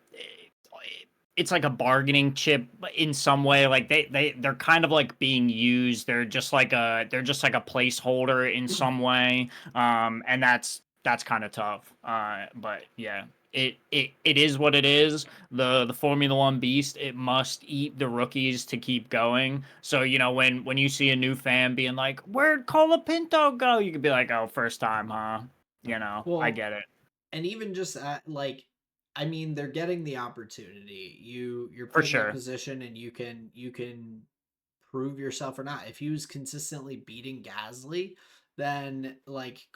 it's like a bargaining chip in some way. Like they're kind of like being used. They're just like a placeholder in some way. And that's kind of tough. But yeah, it is what it is. The Formula One beast, it must eat the rookies to keep going. So when you see a new fan being like, "Where'd Colapinto go?" You could be like, "Oh, first time, huh?" I Well, get it and even just at, like, I mean, they're getting the opportunity. You're for put in that sure. position, and you can prove yourself or not. If he was consistently beating Gasly, then like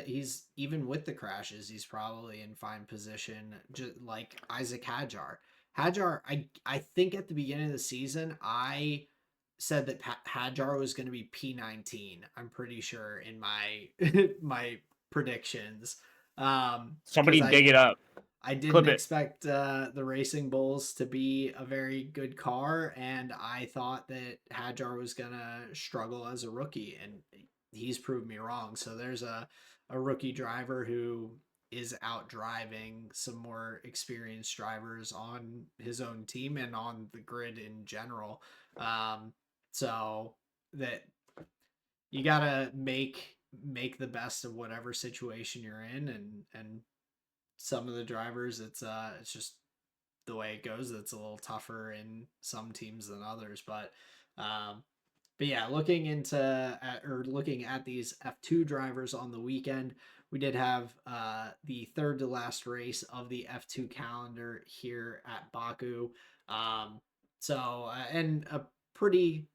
he's even with the crashes, he's probably in fine position. Just like Isaac Hadjar. Hadjar, I think at the beginning of the season, I said that Hadjar was going to be P19. I'm pretty sure in my my predictions. Because Somebody dig it up. I didn't Clip it. expect the Racing Bulls to be a very good car, and I thought that Hadjar was gonna struggle as a rookie, and he's proved me wrong. So there's a rookie driver who is out driving some more experienced drivers on his own team and on the grid in general. Um, so that you gotta make the best of whatever situation you're in, and some of the drivers it's just the way it goes. It's a little tougher in some teams than others, um but yeah, looking at these F2 drivers on the weekend, we did have the third to last race of the F2 calendar here at Baku. And a pretty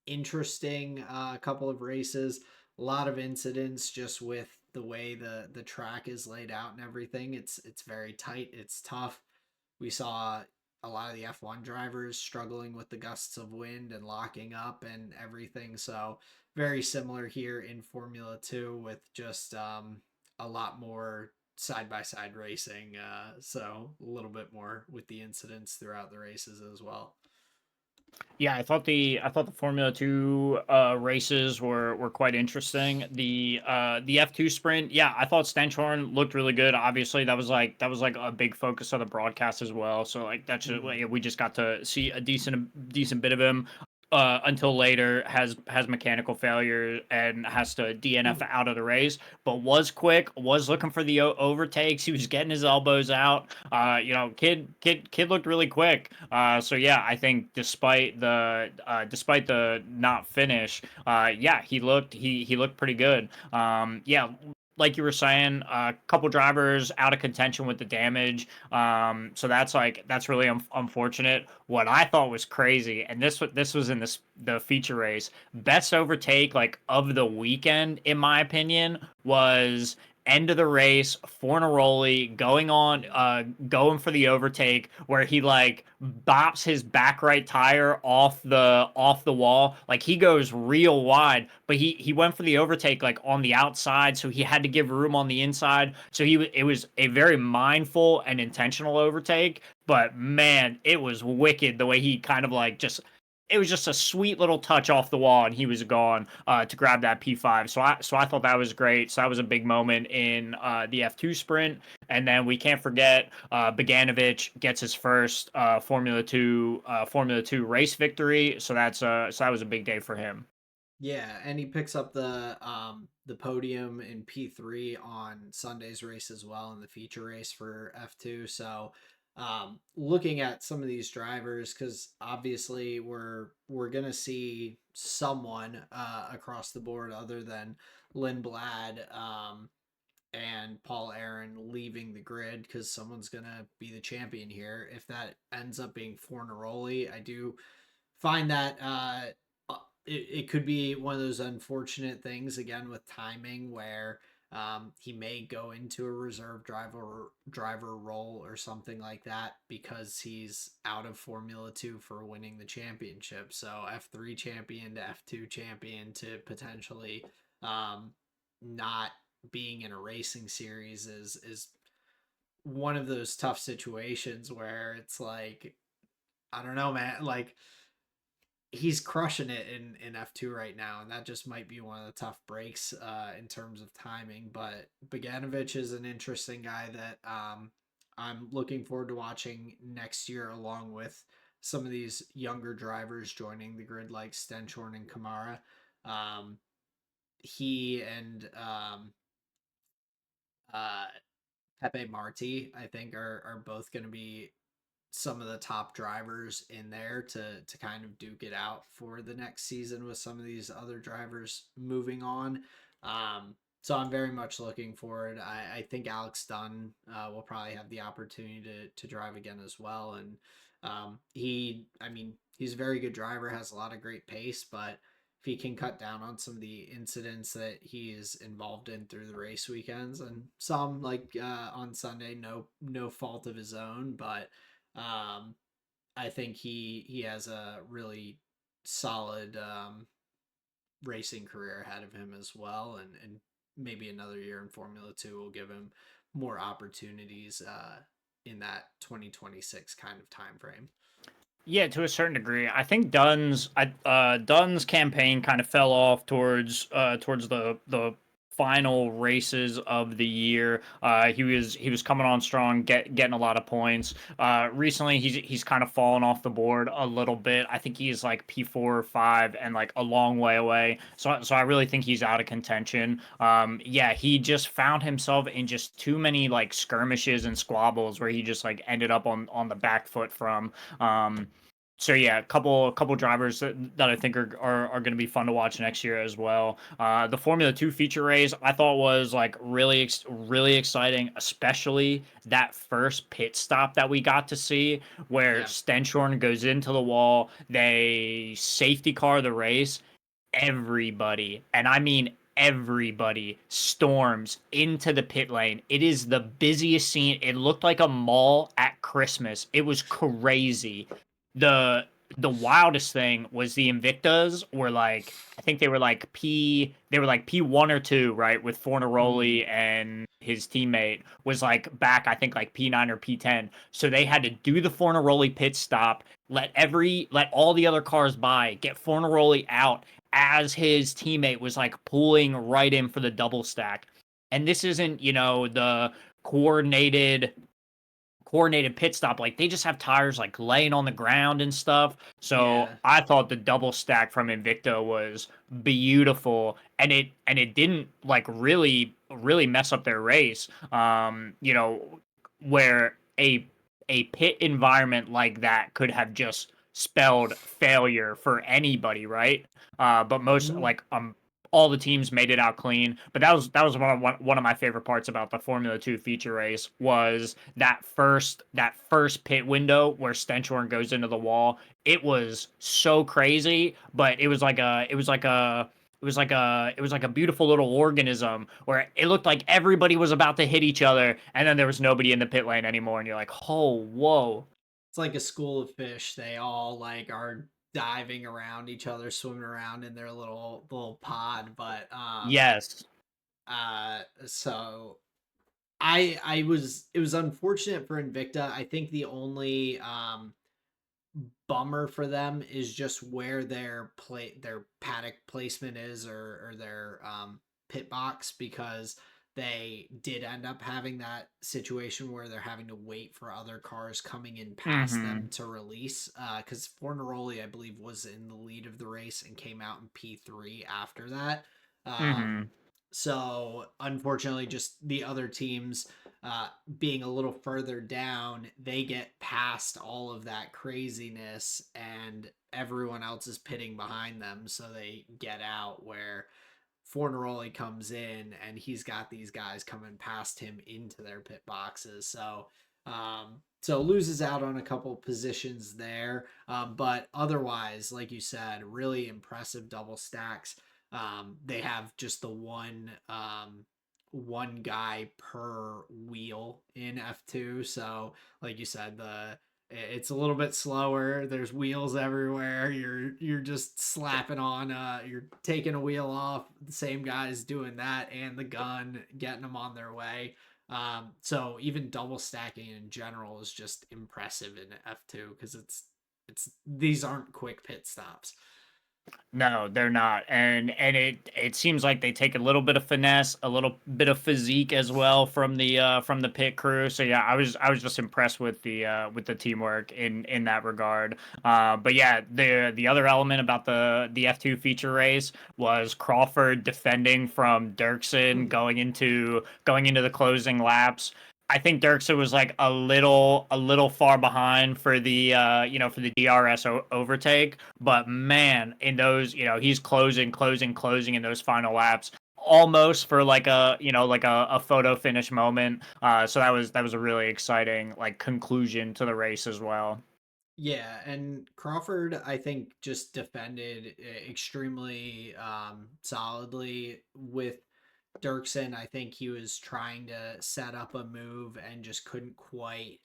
interesting couple of races. A lot of incidents just with the way the track is laid out and everything. It's very tight. It's tough. We saw a lot of the F1 drivers struggling with the gusts of wind and locking up and everything. So very similar here in Formula 2 with just a lot more side by side racing. So a little bit more with the incidents throughout the races as well. Yeah, I thought the Formula 2 races were quite interesting. The F2 sprint, yeah, I thought Stenchorn looked really good. Obviously, that was like a big focus of the broadcast as well. So like that's just, Mm-hmm. we just got to see a decent bit of him. until later has mechanical failure and has to DNF out of the race, but was quick, was looking for the overtakes. He was getting his elbows out. Kid looked really quick. So yeah, I think despite the not finish, yeah, he looked pretty good. Yeah, like you were saying, a couple drivers out of contention with the damage. So that's really unfortunate. What I thought was crazy, and this was in the feature race, best overtake like of the weekend, in my opinion, was end of the race, Fornaroli going for the overtake where he like bops his back right tire off the wall. Like he goes real wide, but he went for the overtake like on the outside, so he had to give room on the inside. So it was a very mindful and intentional overtake. But man, it was wicked the way he kind of like just it was just a sweet little touch off the wall and he was gone to grab that P5. So I thought that was great. So that was a big moment in the F2 sprint. And then we can't forget Bogdanovich gets his first Formula 2 race victory. So that was a big day for him. Yeah, and he picks up the podium in P3 on Sunday's race as well in the feature race for F2. So looking at some of these drivers, because obviously we're gonna see someone across the board other than Lindblad and Paul Aaron leaving the grid, because someone's gonna be the champion here. If that ends up being Fornaroli, I do find that it could be one of those unfortunate things again with timing where he may go into a reserve driver role or something like that because he's out of Formula 2 for winning the championship. So F3 champion to F2 champion to potentially not being in a racing series is one of those tough situations where it's like, I don't know, man, like he's crushing it in F2 right now, and that just might be one of the tough breaks in terms of timing. But Bogdanovich is an interesting guy that I'm looking forward to watching next year, along with some of these younger drivers joining the grid like Stenchorn and Kamara. Um, he and uh, Pepe Marti, I think, are both going to be some of the top drivers in there to kind of duke it out for the next season with some of these other drivers moving on. So I'm very much looking forward. I think Alex Dunn will probably have the opportunity to drive again as well. And he's a very good driver, has a lot of great pace, but if he can cut down on some of the incidents that he is involved in through the race weekends and some like on Sunday, no fault of his own, but um, I think he has a really solid racing career ahead of him as well, and maybe another year in Formula 2 will give him more opportunities in that 2026 kind of time frame. Yeah, to a certain degree. I think Dunn's campaign kind of fell off towards the final races of the year. He was coming on strong, getting a lot of points. Recently he's kind of fallen off the board a little bit. I think he's like P4 or 5 and like a long way away. So I really think he's out of contention. Yeah, he just found himself in just too many like skirmishes and squabbles where he just like ended up on the back foot from. So yeah, a couple drivers that I think are going to be fun to watch next year as well. The Formula 2 feature race I thought was like really exciting, especially that first pit stop that we got to see where Yeah. Stenchorn goes into the wall, they safety car the race, everybody, and I mean everybody, storms into the pit lane. It is the busiest scene. It looked like a mall at Christmas. It was crazy. The the wildest thing was the Invictas were like I think they were like P1 or 2, right? With Mm. Fornaroli and his teammate was like back I think like P9 or P10. So they had to do the Fornaroli pit stop, let all the other cars by, get Fornaroli out as his teammate was like pulling right in for the double stack. And this isn't, the coordinated coordinated pit stop. Like they just have tires like laying on the ground and stuff. So Yeah. I thought the double stack from Invicta was beautiful, and it didn't like really mess up their race. You know, where a pit environment like that could have just spelled failure for anybody, right? But most Mhm. like all the teams made it out clean. But that was one of my favorite parts about the Formula 2 feature race was that first pit window where Stenchorn goes into the wall. It was so crazy, but it was like a beautiful little organism where it looked like everybody was about to hit each other, and then there was nobody in the pit lane anymore, and you're like, oh, whoa. It's like a school of fish. They all like are diving around each other, swimming around in their little pod. But Yes. so I was it was unfortunate for Invicta. I think the only bummer for them is just where their paddock placement is, or their pit box, because they did end up having that situation where they're having to wait for other cars coming in past them Mm-hmm. to release, because Fornaroli, I believe, was in the lead of the race and came out in P3 after that. Mm-hmm. So unfortunately, just the other teams being a little further down, they get past all of that craziness, and everyone else is pitting behind them, so they get out. Where Fornaroli comes in and he's got these guys coming past him into their pit boxes. So loses out on a couple positions there. But otherwise, like you said, really impressive double stacks. They have just the one guy per wheel in F2. So like you said, it's a little bit slower. There's wheels everywhere. You're just slapping on you're taking a wheel off. The same guy's doing that, and the gun, getting them on their way. So even double stacking in general is just impressive in F2, because it's these aren't quick pit stops. No, they're not, and it seems like they take a little bit of finesse, a little bit of physique as well from the pit crew. So yeah, I was just impressed with the teamwork in that regard. But yeah, the other element about the F2 feature race was Crawford defending from Dirksen going into the closing laps. I think Dirksen was like a little far behind for the DRS overtake, but man, in those, he's closing in those final laps, almost for like a photo finish moment. So that was a really exciting like conclusion to the race as well. Yeah, and Crawford, I think, just defended extremely solidly with Dirksen. I think he was trying to set up a move and just couldn't quite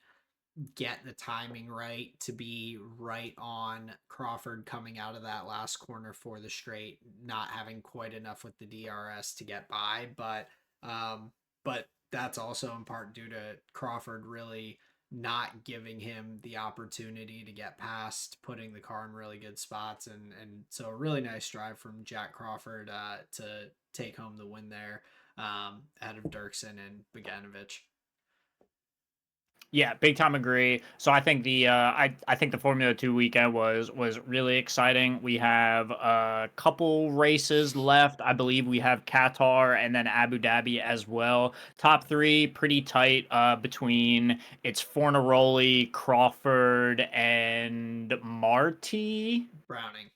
get the timing right to be right on Crawford coming out of that last corner for the straight, not having quite enough with the DRS to get by. But that's also in part due to Crawford really not giving him the opportunity to get past, putting the car in really good spots, and so a really nice drive from Jack Crawford to take home the win there, out of Dirksen and Bogdanovich. Yeah, big time agree. So I think the Formula 2 weekend was really exciting. We have a couple races left. I believe we have Qatar and then Abu Dhabi as well. Top three pretty tight between it's Fornaroli, Crawford, and Marty Browning.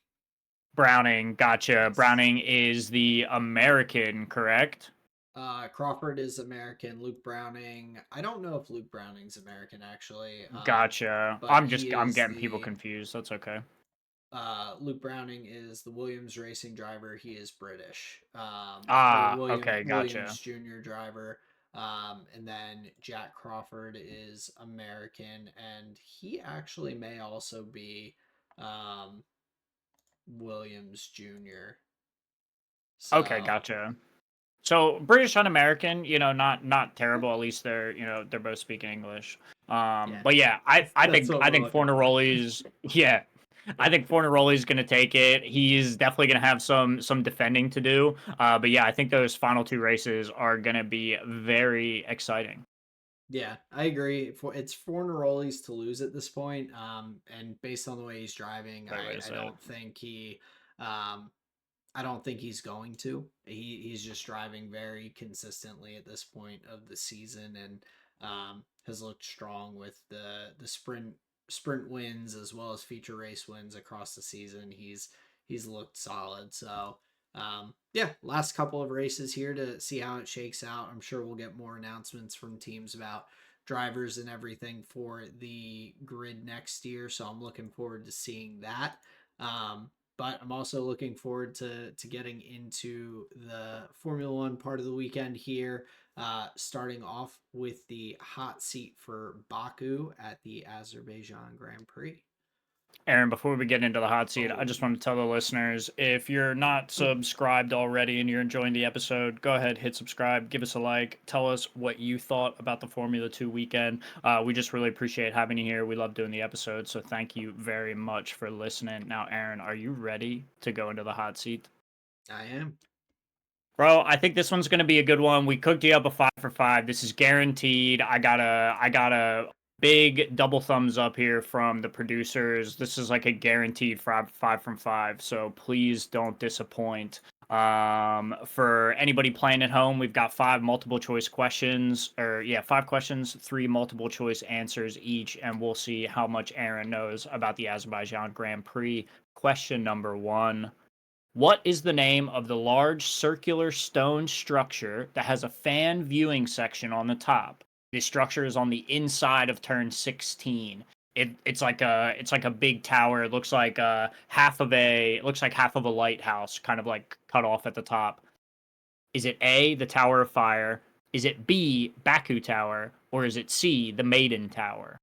Browning. Gotcha. Yes. Browning is the American, correct? Crawford is American. Luke Browning. I don't know if Luke Browning's American actually, Gotcha. but I'm he just I'm is getting people the confused. That's okay. Luke Browning is the Williams racing driver. He is British. The Ah, William okay, Williams gotcha. Jr. driver. And then Jack Crawford is American, and he actually may also be um, Williams Jr. Okay, So gotcha. So British and American, not terrible. At least they're both speaking English. yeah, But yeah, I I that's think what I we're think looking for. Fornaroli's yeah, I think Fornaroli's gonna take it. He's definitely gonna have some defending to do. But yeah, I think those final two races are gonna be very exciting. Yeah, I agree. It's for Neroli's to lose at this point. And based on the way he's driving, Right way to I say it. don't think um, I don't think he's going to. He's just driving very consistently at this point of the season, and has looked strong with the sprint wins as well as feature race wins across the season. He's looked solid. So yeah, last couple of races here to see how it shakes out. I'm sure we'll get more announcements from teams about drivers and everything for the grid next year. So I'm looking forward to seeing that. But I'm also looking forward to getting into the Formula One part of the weekend here, starting off with the hot seat for Baku at the Azerbaijan Grand Prix. Aaron, before we get into the hot seat, I Oh, just want to tell the listeners if you're not subscribed already and you're enjoying the episode, go ahead, hit subscribe, give us a like, tell us what you thought about the Formula 2 weekend. We just really appreciate having you here. We love doing the episode, so thank you very much for listening. Now, Aaron, are you ready to go into the hot seat? I am. Bro, I think this one's gonna be a good one. We cooked you up a 5 for 5. This is guaranteed. I got a big double thumbs up here from the producers. This is like a guaranteed 5 from 5. So please don't disappoint. For anybody playing at home, we've got 5 multiple choice questions, or yeah, 5 questions, 3 multiple choice answers each, and we'll see how much Aaron knows about the Azerbaijan Grand Prix. Question number one. What is the name of the large circular stone structure that has a fan viewing section on the top? This structure is on the inside of turn 16. It's like a big tower. It looks like half of a lighthouse, kind of like cut off at the top. Is it A, the Tower of Fire? Is it B, Baku Tower? Or is it C, the Maiden Tower?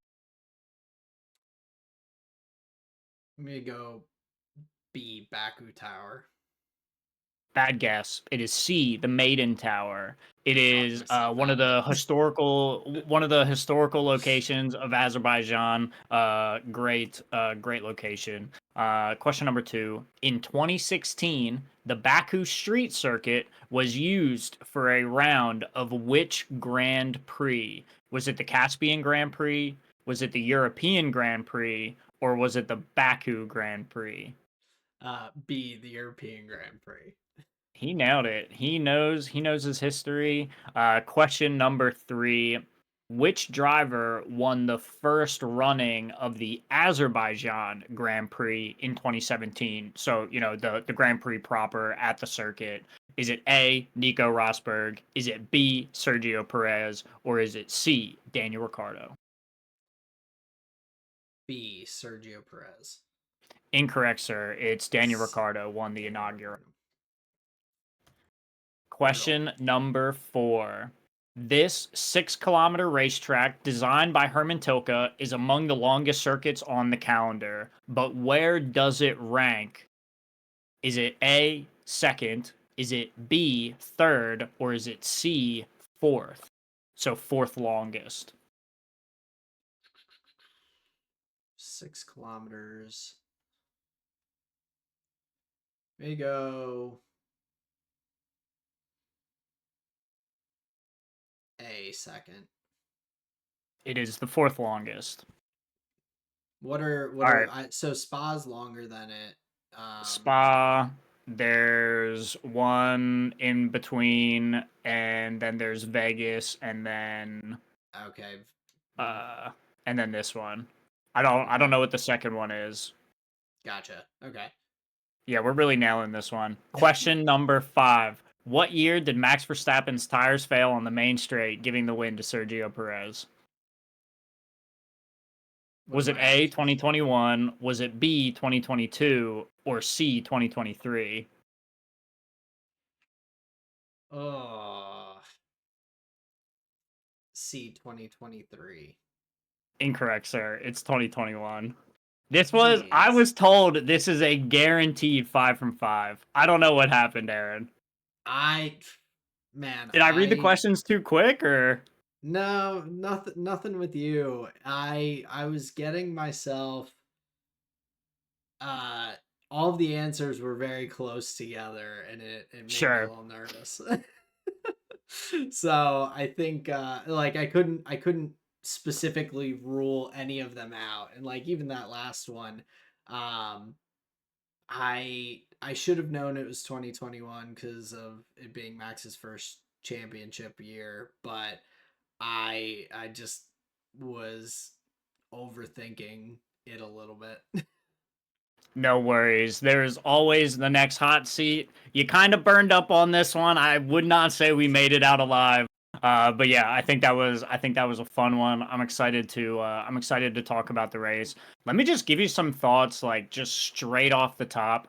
I'm gonna go B Baku Tower. Bad guess. It is C, the Maiden Tower. It Talked is myself out of it. one of the historical locations of Azerbaijan. Great location. Question number two. In 2016, the Baku Street Circuit was used for a round of which Grand Prix? Was it the Caspian Grand Prix? Was it the European Grand Prix? Or was it the Baku Grand Prix? B the European Grand Prix. He nailed it. He knows his history. Question number three. Which driver won the first running of the Azerbaijan Grand Prix in 2017? So, the Grand Prix proper at the circuit. Is it A, Nico Rosberg? Is it B, Sergio Perez? Or is it C, Daniel Ricciardo? B Sergio Perez. Incorrect, sir. It's Daniel Yes. Ricciardo won the Daniel inaugural. Ricciardo. Brutal. Question number four. This 6 kilometer racetrack designed by Herman Tilke is among the longest circuits on the calendar, but where does it rank? Is it A, second? Is it B, third? Or is it C, fourth? So fourth longest. 6 kilometers. May go A second. It is the fourth longest. What All are right. so Spa's longer than it. Um Spa, there's one in between, and then there's Vegas, okay. uh and then this one. I don't Okay. know what the second one is. Gotcha. Okay. Yeah, we're really nailing this one. Question number 5. What year did Max Verstappen's tires fail on the main straight, giving the win to Sergio Perez? What are Was it my A, answers? 2021? Was it B, 2022? Or C, 2023? Oh, C 2023. Incorrect, sir. It's 2021. I Jeez. was told this is a guaranteed 5 from 5. I don't know what happened, Aaron. I man, Did I read the questions too quick, or? no, nothing with you. I was getting myself uh all of the answers were very close together and it made me a Sure. little nervous. So I think like I couldn't specifically rule any of them out. And like even that last one, um I should have known it was 2021 because of it being Max's first championship year, but I just was overthinking it a little bit. No worries. There's always the next hot seat. You kind of burned up on this one. I would not say we made it out alive. But yeah, I think that was a fun one. I'm excited to talk about the race. Let me just give you some thoughts, like just straight off the top.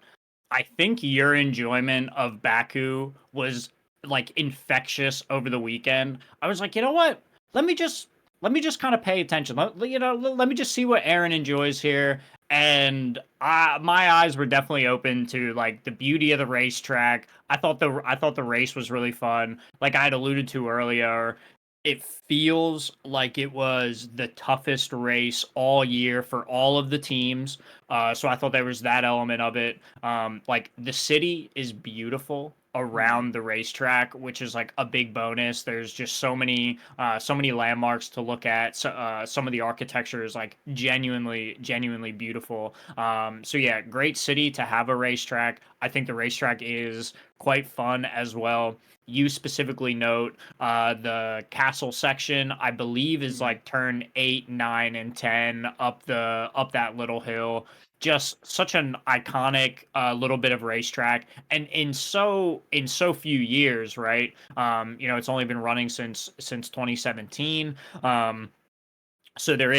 I think your enjoyment of Baku was like infectious over the weekend. I was like, you know what? Let me just let me just kind of pay attention. Let me just see what Aaron enjoys here. And my eyes were definitely open to like the beauty of the racetrack. I thought the race was really fun. Like I had alluded to earlier, it feels like it was the toughest race all year for all of the teams. So I thought there was that element of it. Like the city is beautiful Mhm. around the racetrack, which is like a big bonus. There's just so many landmarks to look at. So, some of the architecture is like genuinely beautiful. So yeah, great city to have a racetrack. I think the racetrack is quite fun as well. You specifically note the castle section, I believe, is Mhm. like turn 8, 9, and 10 up that little hill. Just such an iconic little bit of racetrack, and in so few years, right? It's only been running since 2017. So there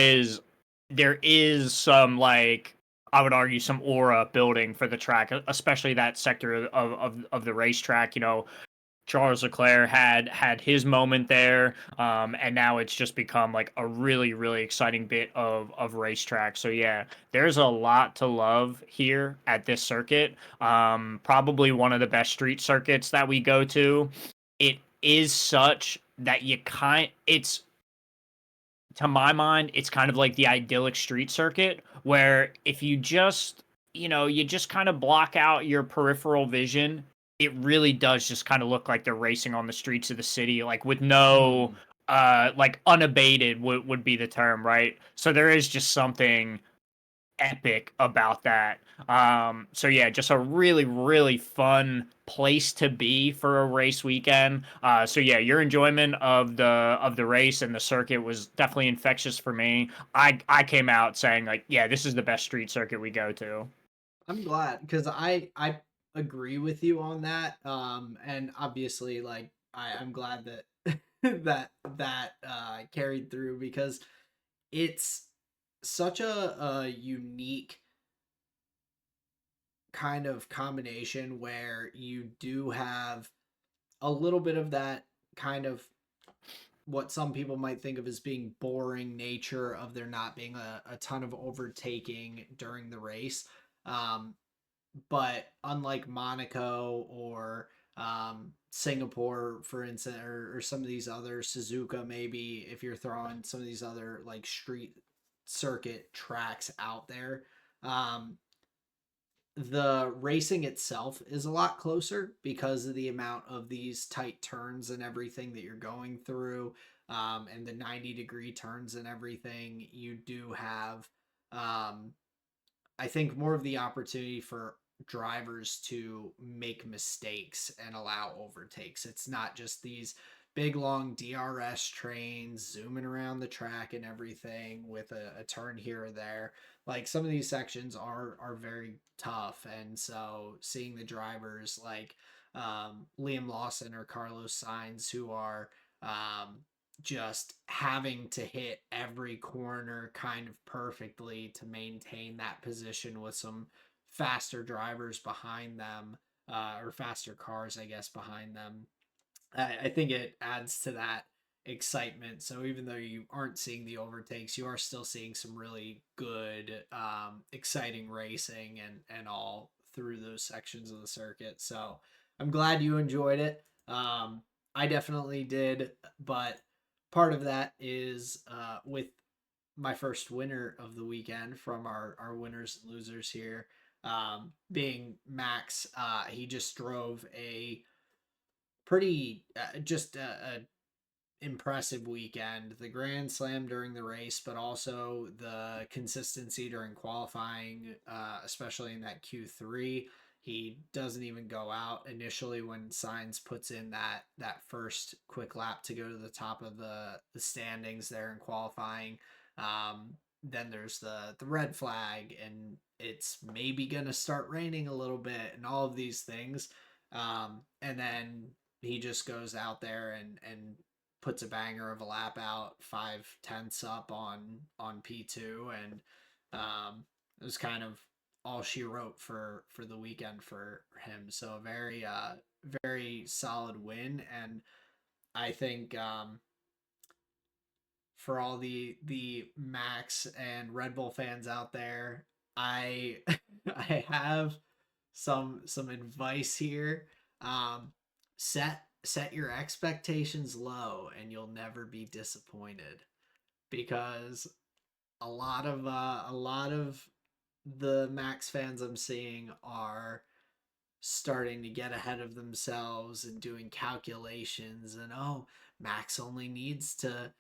is some, like, I would argue, some aura building for the track, especially that sector of the racetrack. Charles Leclerc had his moment there, and now it's just become like a really exciting bit of racetrack. So yeah, there's a lot to love here at this circuit. Probably one of the best street circuits that we go to. It is such that it's, to my mind, it's kind of like the idyllic street circuit where if you just kind of block out your peripheral vision, it really does just kind of look like they're racing on the streets of the city, like with no, Mhm. like unabated would be the term, right? So there is just something epic about that. So yeah, just a really fun place to be for a race weekend. So yeah, your enjoyment of the race and the circuit was definitely infectious for me. I came out saying like, yeah, this is the best street circuit we go to. I'm glad because I agree with you on that. And obviously, like I'm glad that that carried through because it's such a unique kind of combination where you do have a little bit of that kind of what some people might think of as being boring nature of there not being a ton of overtaking during the race. Um, but unlike Monaco or Singapore, for instance, or some of these other Suzuka, maybe if you're throwing some of these other like street circuit tracks out there, um, the racing itself is a lot closer because of the amount of these tight turns and everything that you're going through, and the 90-degree turns and everything. You do have um, I think more of the opportunity for drivers to make mistakes and allow overtakes. It's not just these big long DRS trains zooming around the track and everything with a turn here or there. Like some of these sections are very tough, and so seeing the drivers like Liam Lawson or Carlos Sainz who are just having to hit every corner kind of perfectly to maintain that position with some faster drivers behind them, or faster cars, I guess, behind them. I think it adds to that excitement. So even though you aren't seeing the overtakes, you are still seeing some really good, exciting racing and all through those sections of the circuit. So I'm glad you enjoyed it. I definitely did, but part of that is with my first winner of the weekend from our winners and losers here, being Max. He just drove a pretty just a impressive weekend. The Grand Slam during the race, but also the consistency during qualifying, especially in that Q3. He doesn't even go out initially when Sainz puts in that first quick lap to go to the top of the standings there in qualifying. Then there's the red flag, and it's maybe gonna start raining a little bit, and all of these things. And then he just goes out there and puts a banger of a lap out, 5/10 up on P2, and it was kind of all she wrote for the weekend for him. So a very very solid win, and I think for all the Max and Red Bull fans out there, I I have some advice here. Set your expectations low and you'll never be disappointed, because a lot of the Max fans I'm seeing are starting to get ahead of themselves and doing calculations, and oh, Max only needs to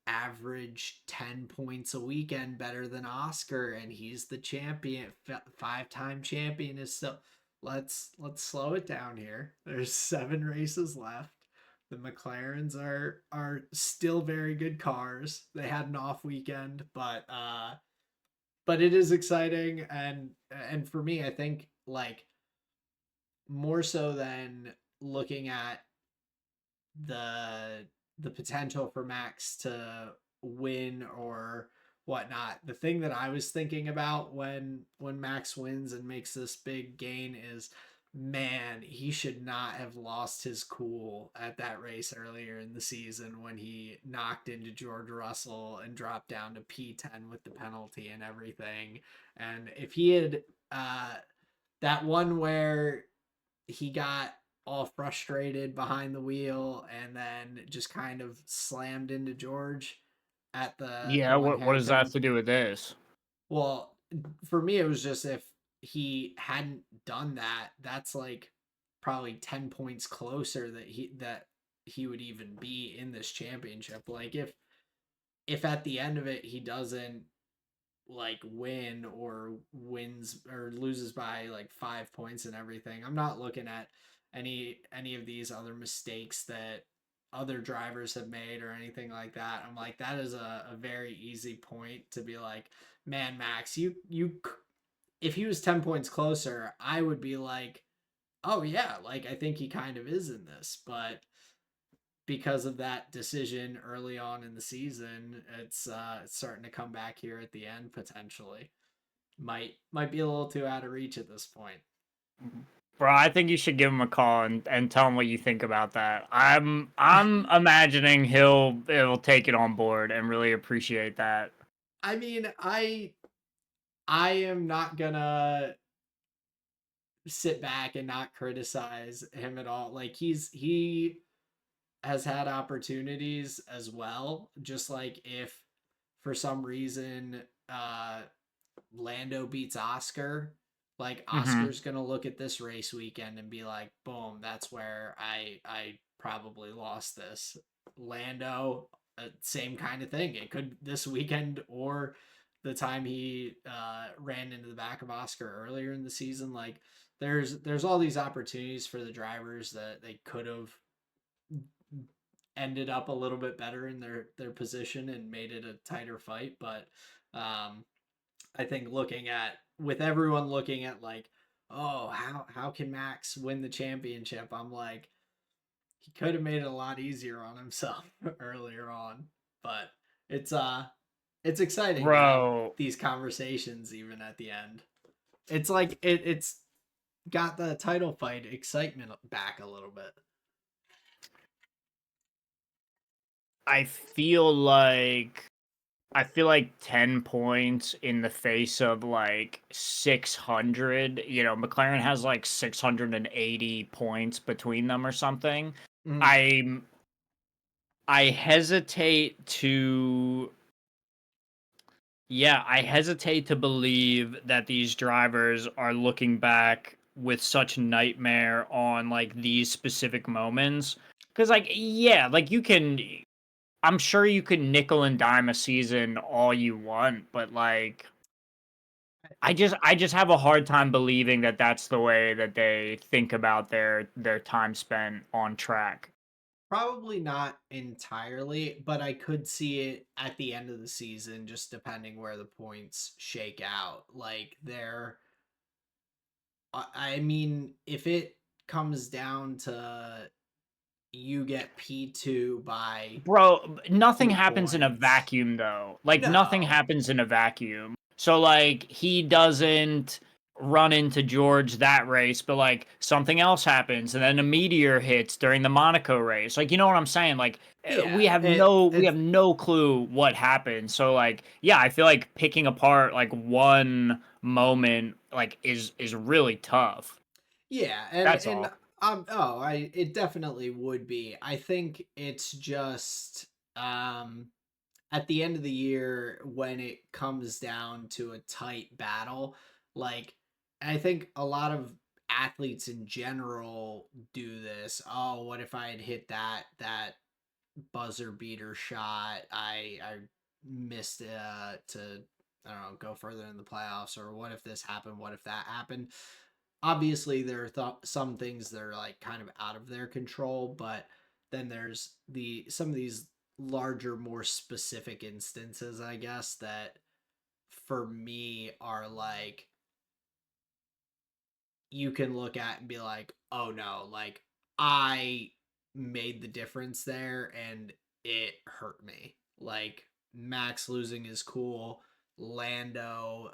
average 10 points a weekend better than Oscar, and he's the champion, five-time champion. Is so let's slow it down here. There's 7 races left. The McLarens are still very good cars. They had an off weekend, but it is exciting, and for me, I think, like, more so than looking at the the potential for Max to win or whatnot. The thing that I was thinking about when Max wins and makes this big gain is, man, he should not have lost his cool at that race earlier in the season when he knocked into George Russell and dropped down to P10 with the penalty and everything. And if he had that one where he got all frustrated behind the wheel and then just kind of slammed into George at the Yeah, one what does that have hairpin. to do with this? Well, for me it was just, if he hadn't done that, that's like probably 10 points closer that he would even be in this championship. Like, if at the end of it he doesn't like win, or wins or loses by like 5 points and everything, I'm not looking at any of these other mistakes that other drivers have made or anything like that. I'm like, that is a very easy point to be like, man, Max, you if he was 10 points closer, I would be like, oh yeah, like, I think he kind of is in this. But because of that decision early on in the season, it's starting to come back here at the end potentially. Might be a little too out of reach at this point. Bro, I think you should give him a call and tell him what you think about that. I'm imagining he'll take it on board and really appreciate that. I mean, I am not gonna sit back and not criticize him at all. Like, he has had opportunities as well. Just like, if for some reason Lando beats Oscar, like, Hmm. Oscar's gonna look at this race weekend and be like, boom, that's where I probably lost this. Lando, same kind of thing. It could this weekend, or the time he ran into the back of Oscar earlier in the season. Like, there's all these opportunities for the drivers that they could have ended up a little bit better in their position and made it a tighter fight. But I think, looking at with everyone looking at, like, oh, how can Max win the championship? I'm like, he could have made it a lot easier on himself earlier on. But it's exciting to have Bro, these conversations even at the end. It's like it's got the title fight excitement back a little bit. I feel like I feel like 10 points in the face of like 600. McLaren has like 680 points between them or something. Mm. I I hesitate to Yeah, I hesitate to believe that these drivers are looking back with such nightmare on like these specific moments. Cause like, yeah, like you can, I'm sure you could nickel and dime a season all you want, but like, I just have a hard time believing that that's the way that they think about their time spent on track. Probably not entirely, but I could see it at the end of the season, just depending where the points shake out. Like I mean, if it comes down to you get P2 by Bro, nothing 2 happens in a points. vacuum though. Like nothing No. happens in a vacuum. So like he doesn't run into George that race, but like something else happens and then a meteor hits during the Monaco race. Like you know what I'm saying? Like Yeah, we have no clue what happened. So like yeah, I feel like picking apart like one moment like is really tough. yeah, That's and all. oh, I it definitely would be. I think it's just at the end of the year when it comes down to a tight battle, like I think a lot of athletes in general do this. Oh, what if I had hit that buzzer beater shot? I missed to I don't know, go further in the playoffs, or what if this happened? What if that happened? Obviously there are some things that are like kind of out of their control, but then there's the some of these larger, more specific instances, I guess, that for me are like you can look at and be like, oh no, like I made the difference there and it hurt me. Like Max losing is cool. Lando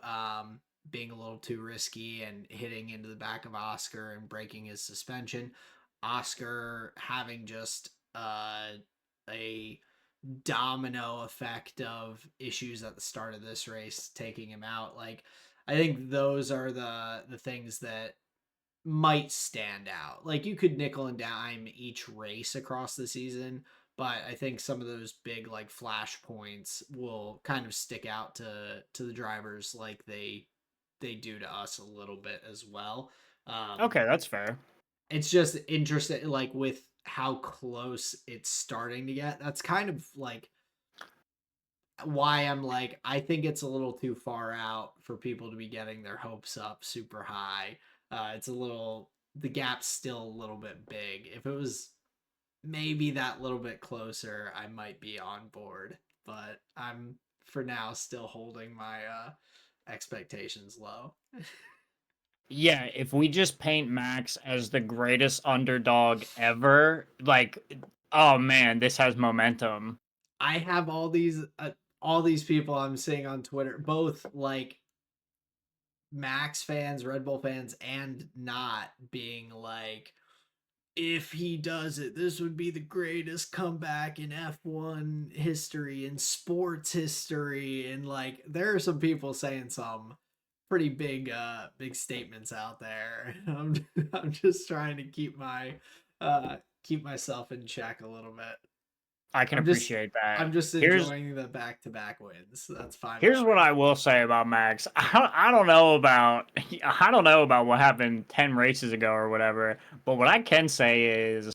being a little too risky and hitting into the back of Oscar and breaking his suspension. Oscar having just a domino effect of issues at the start of this race taking him out. Like I think those are the things that might stand out. Like you could nickel and dime each race across the season, but I think some of those big like flash points will kind of stick out to the drivers like they do to us a little bit as well. Um Okay, that's fair. it's just interesting like with how close it's starting to get. That's kind of like why I'm like, I think it's a little too far out for people to be getting their hopes up super high. It's a little, the gap's still a little bit big. If it was maybe that little bit closer, I might be on board. But I'm for now still holding my expectations low. Yeah, if we just paint Max as the greatest underdog ever, like, oh man, this has momentum. I have all these people I'm seeing on Twitter, both like Max fans, Red Bull fans, and not being like, if he does it, this would be the greatest comeback in F1 history and sports history. And like, there are some people saying some pretty big statements out there. I'm just trying to keep myself in check a little bit. I can I'm just appreciate that. I'm just Here's enjoying the back-to-back wins. That's fine with here's what me. I will say about Max. I don't know about I don't know about what happened 10 races ago or whatever, but what I can say is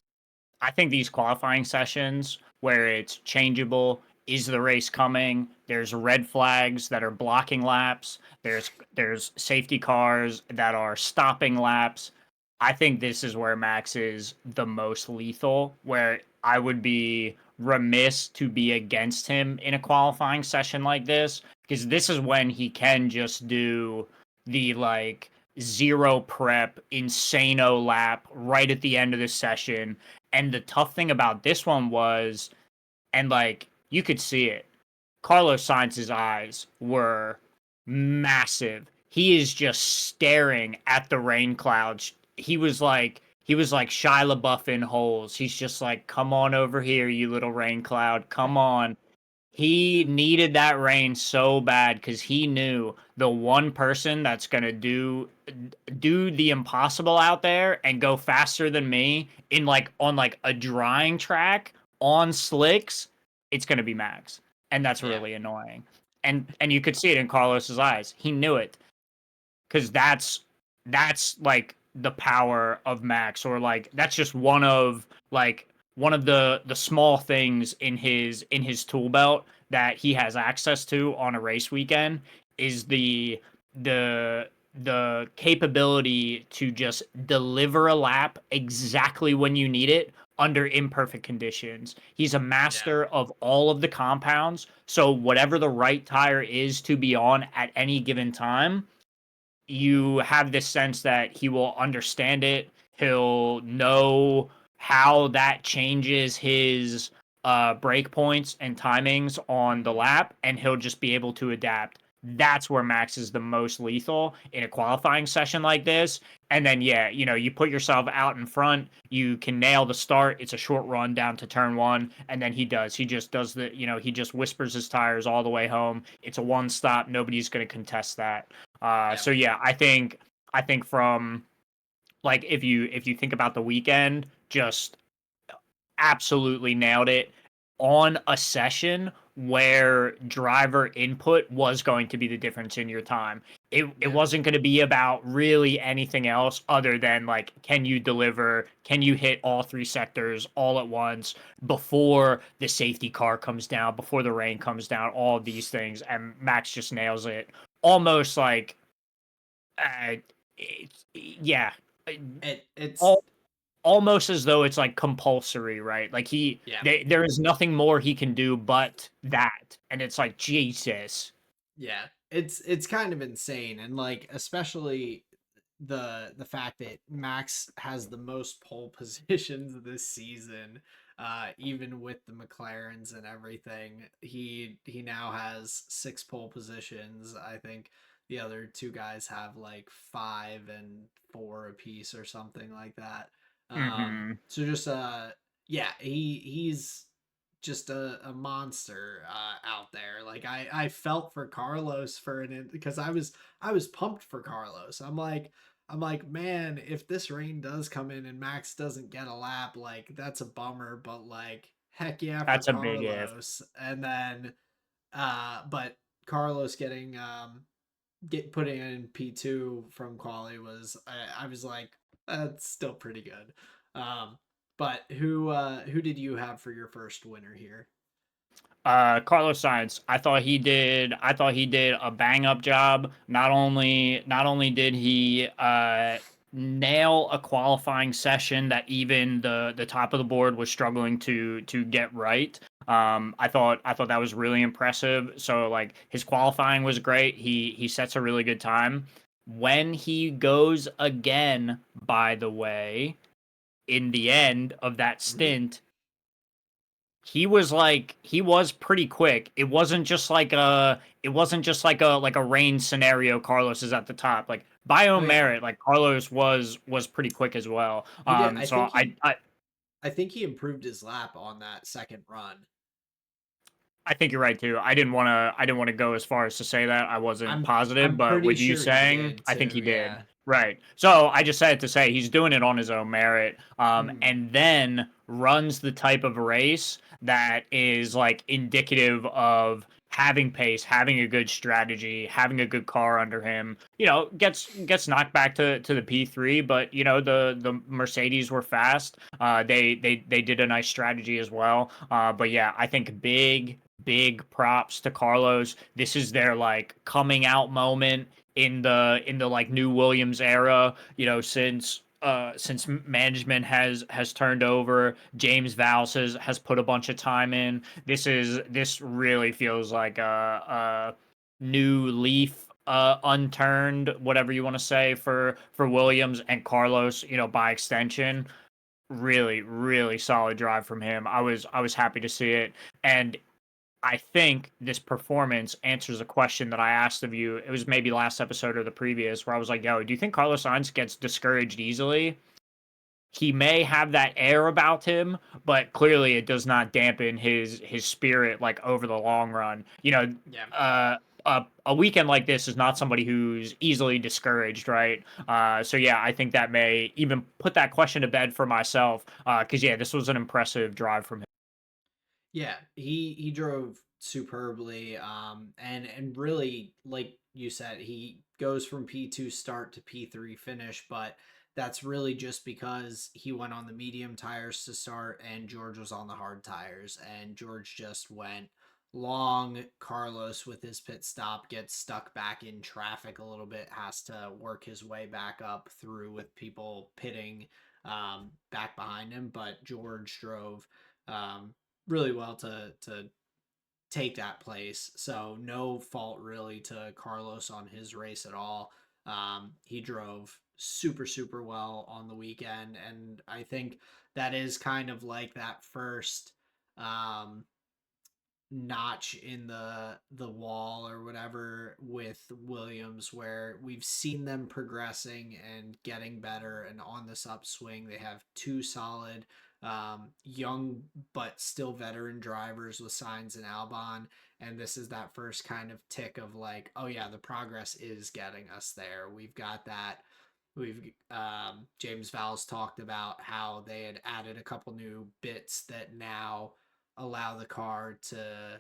I think these qualifying sessions where it's changeable, is the race coming? There's red flags that are blocking laps. There's safety cars that are stopping laps. I think this is where Max is the most lethal, where I would be remiss to be against him in a qualifying session like this, because this is when he can just do the like zero prep insano lap right at the end of the session. And the tough thing about this one was, and like you could see it, Carlos Sainz's eyes were massive. He is just staring at the rain clouds. He was like Shia LaBeouf in holes. He's just like, come on over here, you little rain cloud. Come on. He needed that rain so bad because he knew the one person that's gonna do the impossible out there and go faster than me in like on like a drying track on slicks, it's gonna be Max, and that's Yeah. really annoying. And you could see it in Carlos's eyes. He knew it because that's like the power of Max, or like that's just one of the small things in his tool belt that he has access to on a race weekend is the the capability to just deliver a lap exactly when you need it under imperfect conditions. He's a Yeah. master of all of the compounds. So whatever the right tire is to be on at any given time, you have this sense that he will understand it. He'll know how that changes his break points and timings on the Mhm. lap, and he'll just be able to adapt. That's where Max is the most lethal in a qualifying session like this. And then, yeah, you put yourself out in front, you can nail the start. It's a short run down to turn one. And then he does. He just does he just whispers his tires all the way home. It's a one stop. Nobody's going to contest that. Yeah. So yeah, I think from like if you think about the weekend, just absolutely nailed it on a session where driver input was going to be the difference in your time. It Yeah. wasn't going to be about really anything else other than like, can you deliver, can you hit all three sectors all at once before the safety car comes down, before the rain comes down, all of these things, and Max just nails it almost like uh, yeah, uh, It's all almost as though it's like compulsory, right? Like yeah. there is nothing more he can do but that, and it's like Jesus. Yeah. It's kind of insane, and like especially the fact that Max has the most pole positions this season, even with the McLarens and everything. He now has 6 pole positions. I think the other two guys have like 5 and 4 apiece or something like that. Hmm. So just yeah, he's just a monster out there. Like I felt for Carlos for an because I was pumped for Carlos. I'm like, man, if this rain does come in and Max doesn't get a lap, like that's a bummer, but like heck yeah for That's a big if. Carlos. And then but Carlos getting get putting in P2 from quali was I was like that's still pretty good. But who did you have for your first winner here? Carlos Sainz, I thought he did a bang up job. Not only did he nail a qualifying session that even the top of the board was struggling to get right. I thought that was really impressive. So like his qualifying was great. He sets a really good time. When he goes again, by the way, in the end of that Mm-hmm. stint, he was pretty quick. It wasn't just like a rain scenario. Carlos is at the top. Like by Oh own yeah, merit, like Carlos was pretty quick as well. he did. So I think he improved his lap on that second run. I think you're right too. I didn't want to go as far as to say that. I wasn't positive, I'm but pretty with you sure he saying, did I think too. he did. Yeah. Right. So I just said to say he's doing it on his own merit, Mm, and then runs the type of race that is like indicative of having pace, having a good strategy, having a good car under him. Gets knocked back to the P3, but the Mercedes were fast. They did a nice strategy as well. But yeah, I think big props to Carlos. This is their like coming out moment in the like new Williams era, since management has turned over. James Vowles has put a bunch of time in. This really feels like a new leaf, unturned, whatever you want to say, for Williams and Carlos, by extension. Really solid drive from him. I was happy to see it. And I think this performance answers a question that I asked of you. It was maybe last episode or the previous, where I was like, "Yo, do you think Carlos Sainz gets discouraged easily?" He may have that air about him, but clearly it does not dampen his spirit like over the long run. yeah. A weekend like this is not somebody who's easily discouraged, right? So yeah, I think that may even put that question to bed for myself. Because yeah, this was an impressive drive from him. Yeah, he drove superbly, and really, like you said, he goes from P2 start to P3 finish, but that's really just because he went on the medium tires to start and George was on the hard tires, and George just went long. Carlos, with his pit stop, gets stuck back in traffic a little bit, has to work his way back up through with people pitting back behind him. But George drove um, really well to take that place. So no fault really to Carlos on his race at all. He drove super well on the weekend, and I think that is kind of like that first um, notch in the wall or whatever with Williams, where we've seen them progressing and getting better and on this upswing. They have two solid young but still veteran drivers with Sainz and Albon, and this is that first kind of tick of like, oh yeah, the progress is getting us there. We've got that. We've James Vowles talked about how they had added a couple new bits that now allow the car to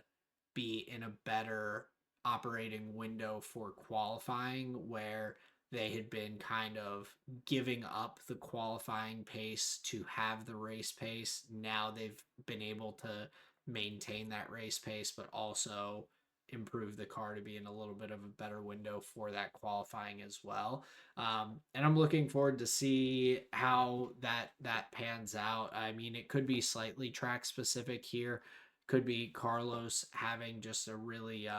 be in a better operating window for qualifying, where they had been kind of giving up the qualifying pace to have the race pace. Now they've been able to maintain that race pace, but also improve the car to be in a little bit of a better window for that qualifying as well. And I'm looking forward to see how that pans out. I mean, it could be slightly track specific here. Could be Carlos having just a really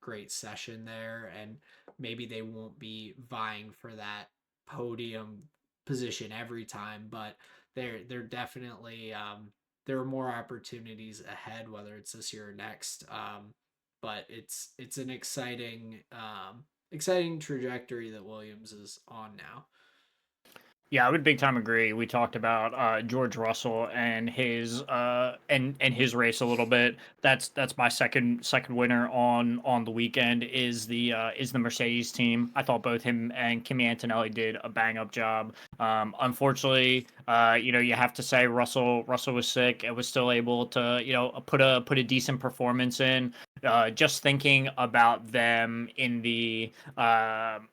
great session there, and maybe they won't be vying for that podium position every time, but they're definitely there are more opportunities ahead, whether it's this year or next. But it's an exciting trajectory that Williams is on now. Yeah, I would big time agree. We talked about George Russell and his race a little bit. That's my second winner on the weekend is the Mercedes team. I thought both him and Kimi Antonelli did a bang up job. Unfortunately, you have to say Russell was sick and was still able to put a decent performance in. Just thinking about them in the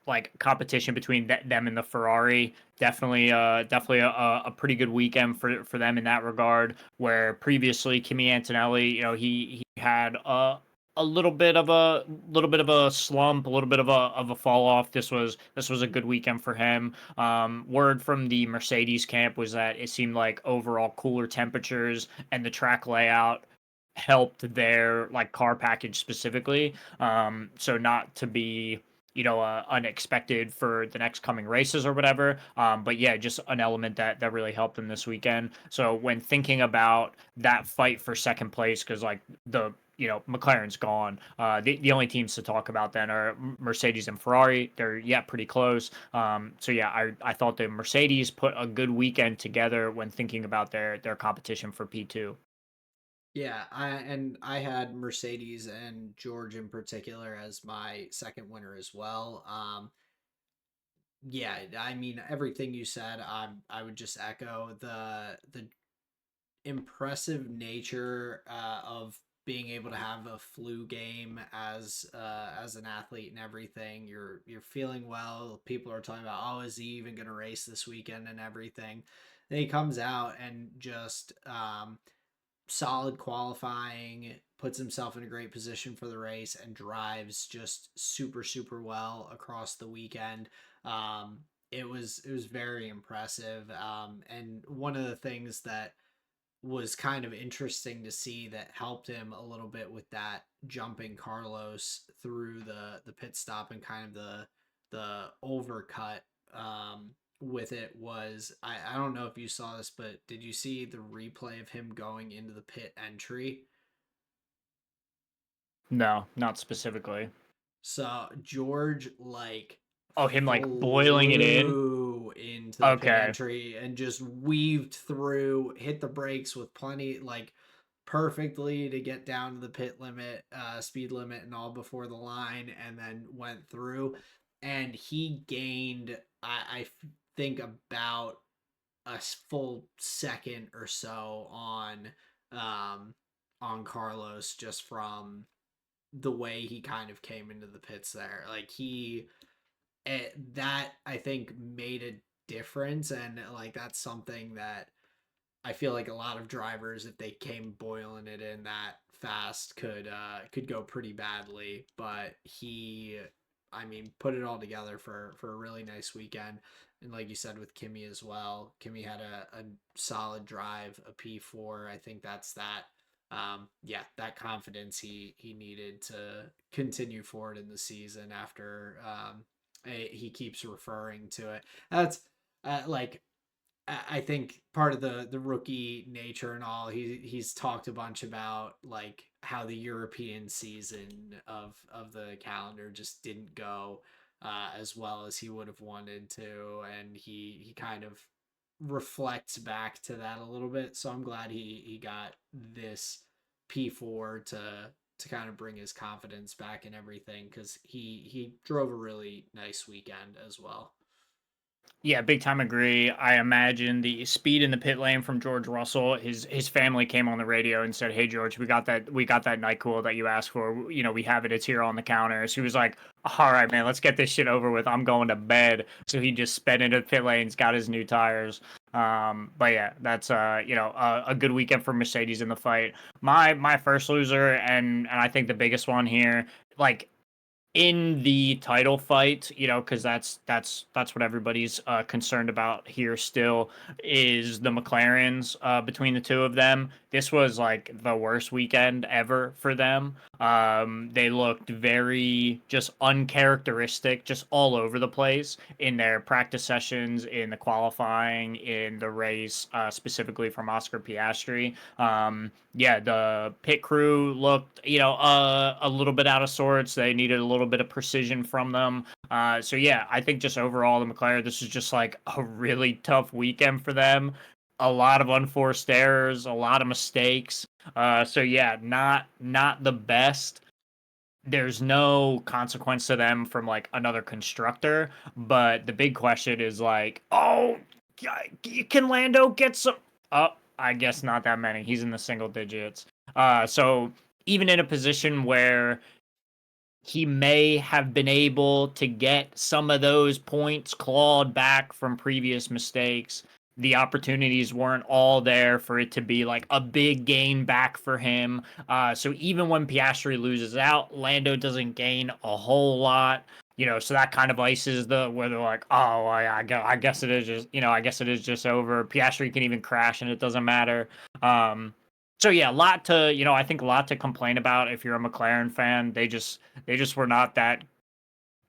like competition between them and the Ferrari, definitely a pretty good weekend for them in that regard. Where previously Kimi Antonelli, he had a little bit of a slump, a little bit of a fall off. This was a good weekend for him. Word from the Mercedes camp was that it seemed like overall cooler temperatures and the track layout helped their like car package specifically. So not to be unexpected for the next coming races or whatever. But yeah, just an element that really helped them this weekend. So when thinking about that fight for second place, because like McLaren's gone. The only teams to talk about then are Mercedes and Ferrari. They're pretty close. So yeah, I thought the Mercedes put a good weekend together when thinking about their competition for P2. Yeah, I had Mercedes and George in particular as my second winner as well. Yeah, I mean everything you said, I would just echo the impressive nature of being able to have a flu game as an athlete and everything. You're feeling well. People are talking about, oh, is he even going to race this weekend and everything. Then he comes out and just solid qualifying, puts himself in a great position for the race, and drives just super well across the weekend. It was very impressive. And one of the things that was kind of interesting to see that helped him a little bit with that jumping Carlos through the pit stop and kind of the overcut with it was, I don't know if you saw this, but did you see the replay of him going into the pit entry? No, not specifically. So George like Oh, him like boiling it in. flew into the pit Okay. entry and just weaved through, hit the brakes with plenty, like perfectly to get down to the pit limit, speed limit and all before the line, and then went through. And he gained, I think, about a full second or so um on Carlos, just from the way he kind of came into the pits there. Like that I think made a difference, and like that's something that I feel like a lot of drivers, if they came boiling it in that fast, could go pretty badly. But he, I mean, put it all together for a really nice weekend. And like you said with Kimmy as well, Kimmy had a solid drive, a P4. I think that's that. Yeah, that confidence he needed to continue forward in the season after he keeps referring to it. That's like I think part of the rookie nature and all, he's talked a bunch about like how the European season of the calendar just didn't go as well as he would have wanted to, and he kind of reflects back to that a little bit. So I'm glad he got this P4 to kind of bring his confidence back and everything, because he drove a really nice weekend as well. Yeah, big time agree. I imagine the speed in the pit lane from George Russell. His family came on the radio and said, "Hey George, we got that NyQuil that you asked for. You know, we have it. It's here on the counter." So he was like, "All right, man, let's get this shit over with. I'm going to bed." So he just sped into the pit lanes, got his new tires. But yeah, that's a good weekend for Mercedes in the fight. My first loser, and I think the biggest one here, like in the title fight, because that's what everybody's concerned about here still is the McLarens between the two of them. This was like the worst weekend ever for them. They looked very just uncharacteristic, just all over the place in their practice sessions, in the qualifying, in the race, specifically from Oscar Piastri. Yeah, the pit crew looked, a little bit out of sorts. They needed a little bit of precision from them. So yeah, I think just overall the McLaren, this is just like a really tough weekend for them. A lot of unforced errors, a lot of mistakes. So yeah, not the best. There's no consequence to them from like another constructor, but the big question is like, oh, can Lando get some? Oh, I guess not that many. He's in the single digits. So even in a position where he may have been able to get some of those points clawed back from previous mistakes. The opportunities weren't all there for it to be like a big gain back for him. So even when Piastri loses out, Lando doesn't gain a whole lot. So that kind of ices the where they're like, oh, I guess it is just, I guess it is just over. Piastri can even crash and it doesn't matter. So yeah, a lot to, I think a lot to complain about if you're a McLaren fan. They just were not that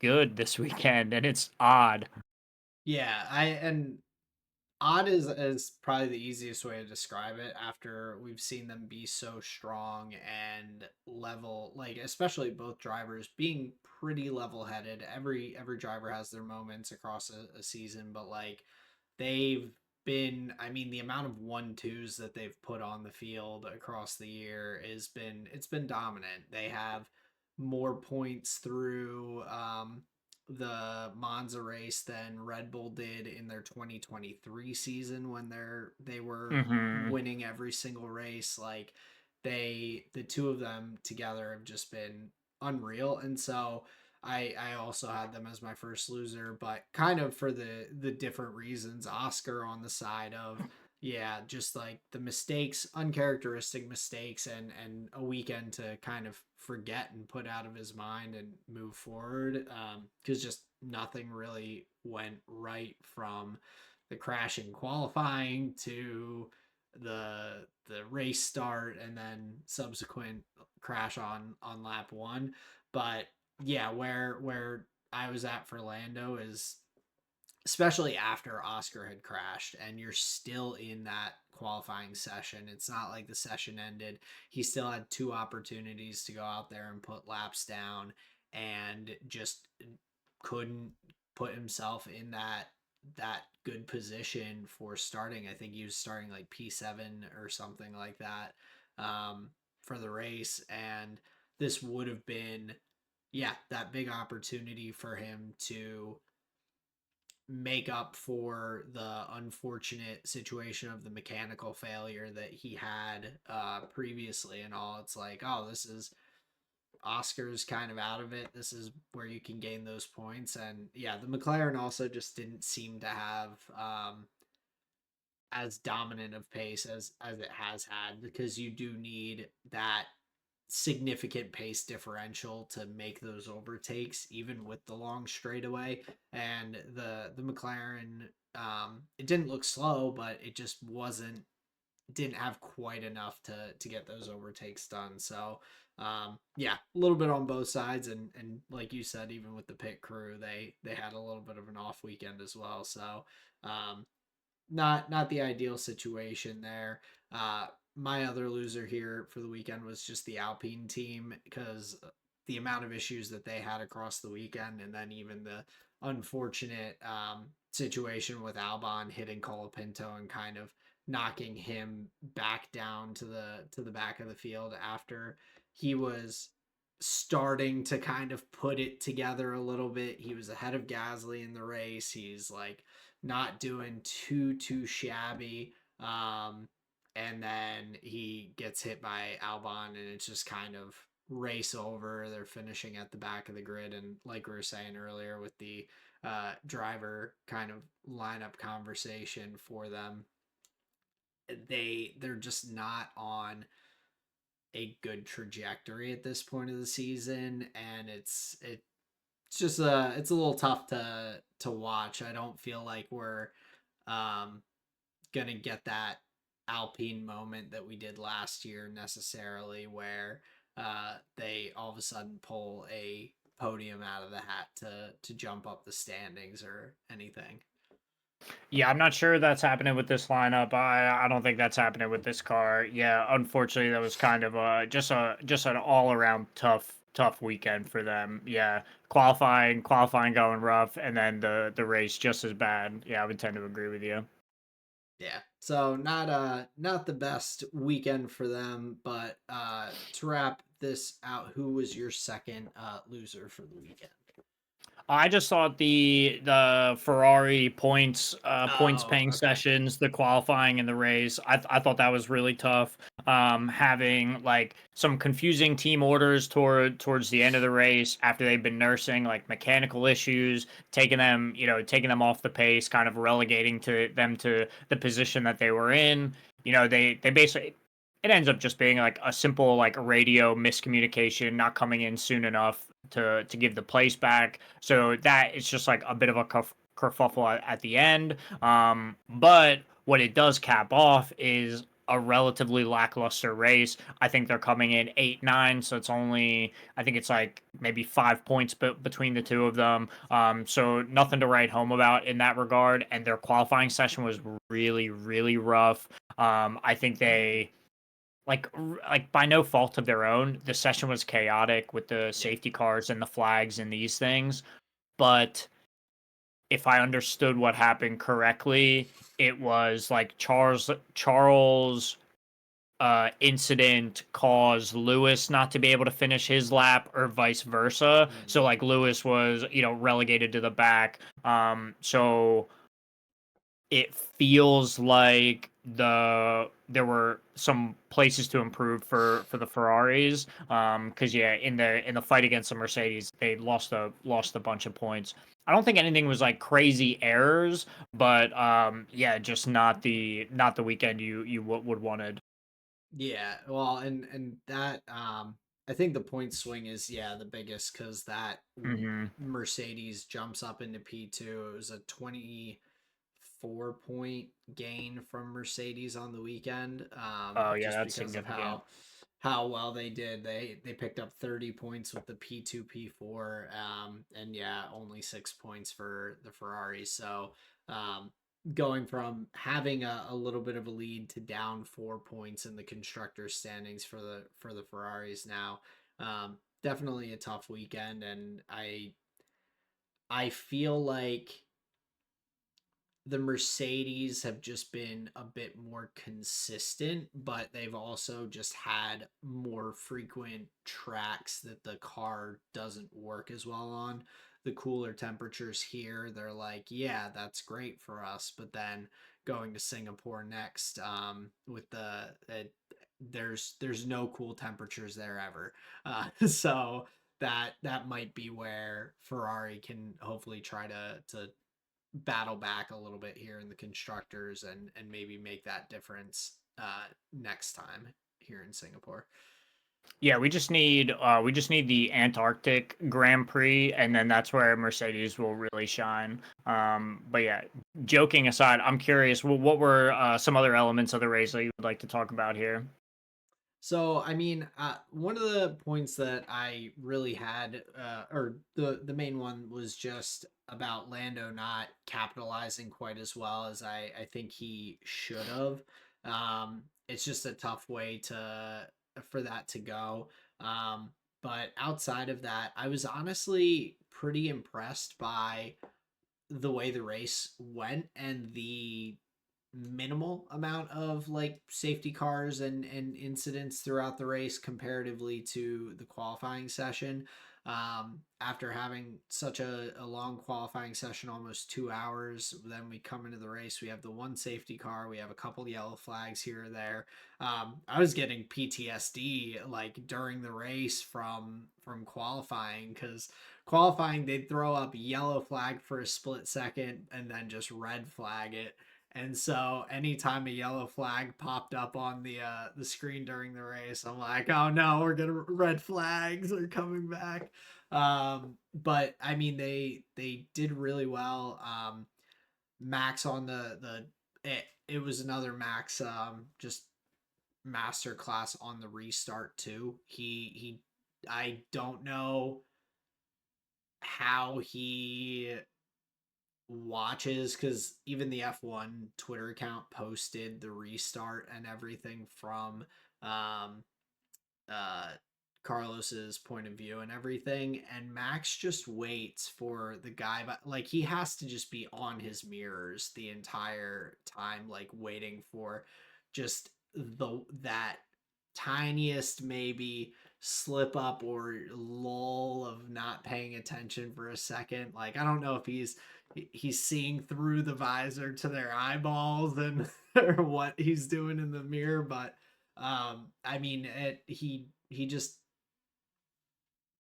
good this weekend, and it's odd. Yeah, I and odd is probably the easiest way to describe it after we've seen them be so strong and level, like especially both drivers being pretty level headed. Every driver has their moments across a season, but like they've been, I mean, the amount of 1-2s that they've put on the field across the year it's been dominant. They have more points through the Monza race than Red Bull did in their 2023 season when they were Hmm. winning every single race. Like the two of them together have just been unreal. And so I also had them as my first loser, but kind of for the different reasons. Oscar on the side of, yeah, just like the mistakes, uncharacteristic mistakes, and a weekend to kind of forget and put out of his mind and move forward. Because just nothing really went right from the crash in qualifying to the race start and then subsequent crash on lap one. But yeah, where I was at for Lando is, especially after Oscar had crashed and you're still in that qualifying session. It's not like the session ended. He still had two opportunities to go out there and put laps down and just couldn't put himself in that good position for starting. I think he was starting like P7 or something like that for the race, and this would have been, yeah, that big opportunity for him to make up for the unfortunate situation of the mechanical failure that he had previously and all. It's like, oh, this is Oscar's kind of out of it. This is where you can gain those points. And yeah, the McLaren also just didn't seem to have as dominant of pace as it has had, because you do need that significant pace differential to make those overtakes even with the long straightaway. And the McLaren, it didn't look slow, but it just wasn't, didn't have quite enough to get those overtakes done. So yeah, a little bit on both sides. And like you said, even with the pit crew, they had a little bit of an off weekend as well. So um not the ideal situation there. Uh, my other loser here for the weekend was just the Alpine team, because the amount of issues that they had across the weekend, and then even the unfortunate situation with Albon hitting Colapinto and kind of knocking him back down to the back of the field after he was starting to kind of put it together a little bit. He was ahead of Gasly in the race. He's like not doing too shabby. And then he gets hit by Albon, and it's just kind of race over. They're finishing at the back of the grid, and like we were saying earlier with the driver kind of lineup conversation for them, they're just not on a good trajectory at this point of the season, and it's just it's a little tough to watch. I don't feel like we're um gonna get that Alpine moment that we did last year necessarily, where they all of a sudden pull a podium out of the hat to jump up the standings or anything. Yeah, I'm not sure that's happening with this lineup. I don't think that's happening with this car. Yeah, unfortunately, that was kind of just an all around tough weekend for them. Yeah, qualifying going rough, and then the race just as bad. Yeah, I would tend to agree with you. Yeah. So not the best weekend for them, but to wrap this out, who was your second loser for the weekend? I just thought the Ferrari points Oh, paying okay. sessions, the qualifying and the race. I thought that was really tough. Having like some confusing team orders towards the end of the race after they've been nursing like mechanical issues, taking them off the pace, kind of relegating them to the position that they were in. They basically, it ends up just being like a simple like radio miscommunication, not coming in soon enough to give the place back. So that it's just like a bit of a kerfuffle at the end. But what it does cap off is a relatively lackluster race. I think they're coming in 8-9, so it's only, I think it's like maybe 5 points between the two of them. So nothing to write home about in that regard. And their qualifying session was really rough. I think they like by no fault of their own, the session was chaotic with the Yeah. safety cars and the flags and these things. But if I understood what happened correctly, it was like Charles incident caused Lewis not to be able to finish his lap or vice versa. Mm. So like Lewis was, relegated to the back. So it feels like there were some places to improve for the Ferraris. Because yeah, in the fight against the Mercedes, they lost a bunch of points. I don't think anything was like crazy errors, but yeah, just not the weekend you would wanted. Yeah, well, and that I think the point swing is, yeah, the biggest, because that Hmm. Mercedes jumps up into P2. It was a 24-point gain from Mercedes on the weekend, Oh yeah, just that's because of significant. how well they did. They picked up 30 points with the P2 P4, and yeah, only 6 points for the Ferrari. So um, going from having a little bit of a lead to down 4 points in the constructor standings for the Ferraris now. Definitely a tough weekend, and I feel like the Mercedes have just been a bit more consistent, but they've also just had more frequent tracks that the car doesn't work as well on. The cooler temperatures here, they're like, yeah, that's great for us. But then going to Singapore next, with the there's no cool temperatures there ever. So that might be where Ferrari can hopefully try to battle back a little bit here in the constructors and maybe make that difference next time here in Singapore. Yeah, we just need the Antarctic Grand Prix, and then that's where Mercedes will really shine. But yeah, joking aside, I'm curious, what were some other elements of the race that you would like to talk about here? So, I mean, one of the points that I really had, or the main one was just about Lando not capitalizing quite as well as I think he should have. It's just a tough way to for that to go. But outside of that, I was honestly pretty impressed by the way the race went and the minimal amount of like safety cars and incidents throughout the race comparatively to the qualifying session. After having such a long qualifying session, almost 2 hours, then we come into the race. We have the one safety car. We have a couple yellow flags here or there. I was getting PTSD like during the race from qualifying because qualifying they'd throw up yellow flag for a split second and then just red flag it. And so anytime a yellow flag popped up on the screen during the race, I'm like, oh no, we're gonna red flags are coming back. But I mean they did really well. Max on it was another Max just masterclass on the restart too. He I don't know how he watches because even the F1 Twitter account posted the restart and everything from um uh Carlos's point of view and everything, and Max just waits for the guy, but like he has to just be on his mirrors the entire time, like waiting for just that tiniest maybe slip up or lull of not paying attention for a second. Like I don't know if he's seeing through the visor to their eyeballs and or what he's doing in the mirror, but I mean he just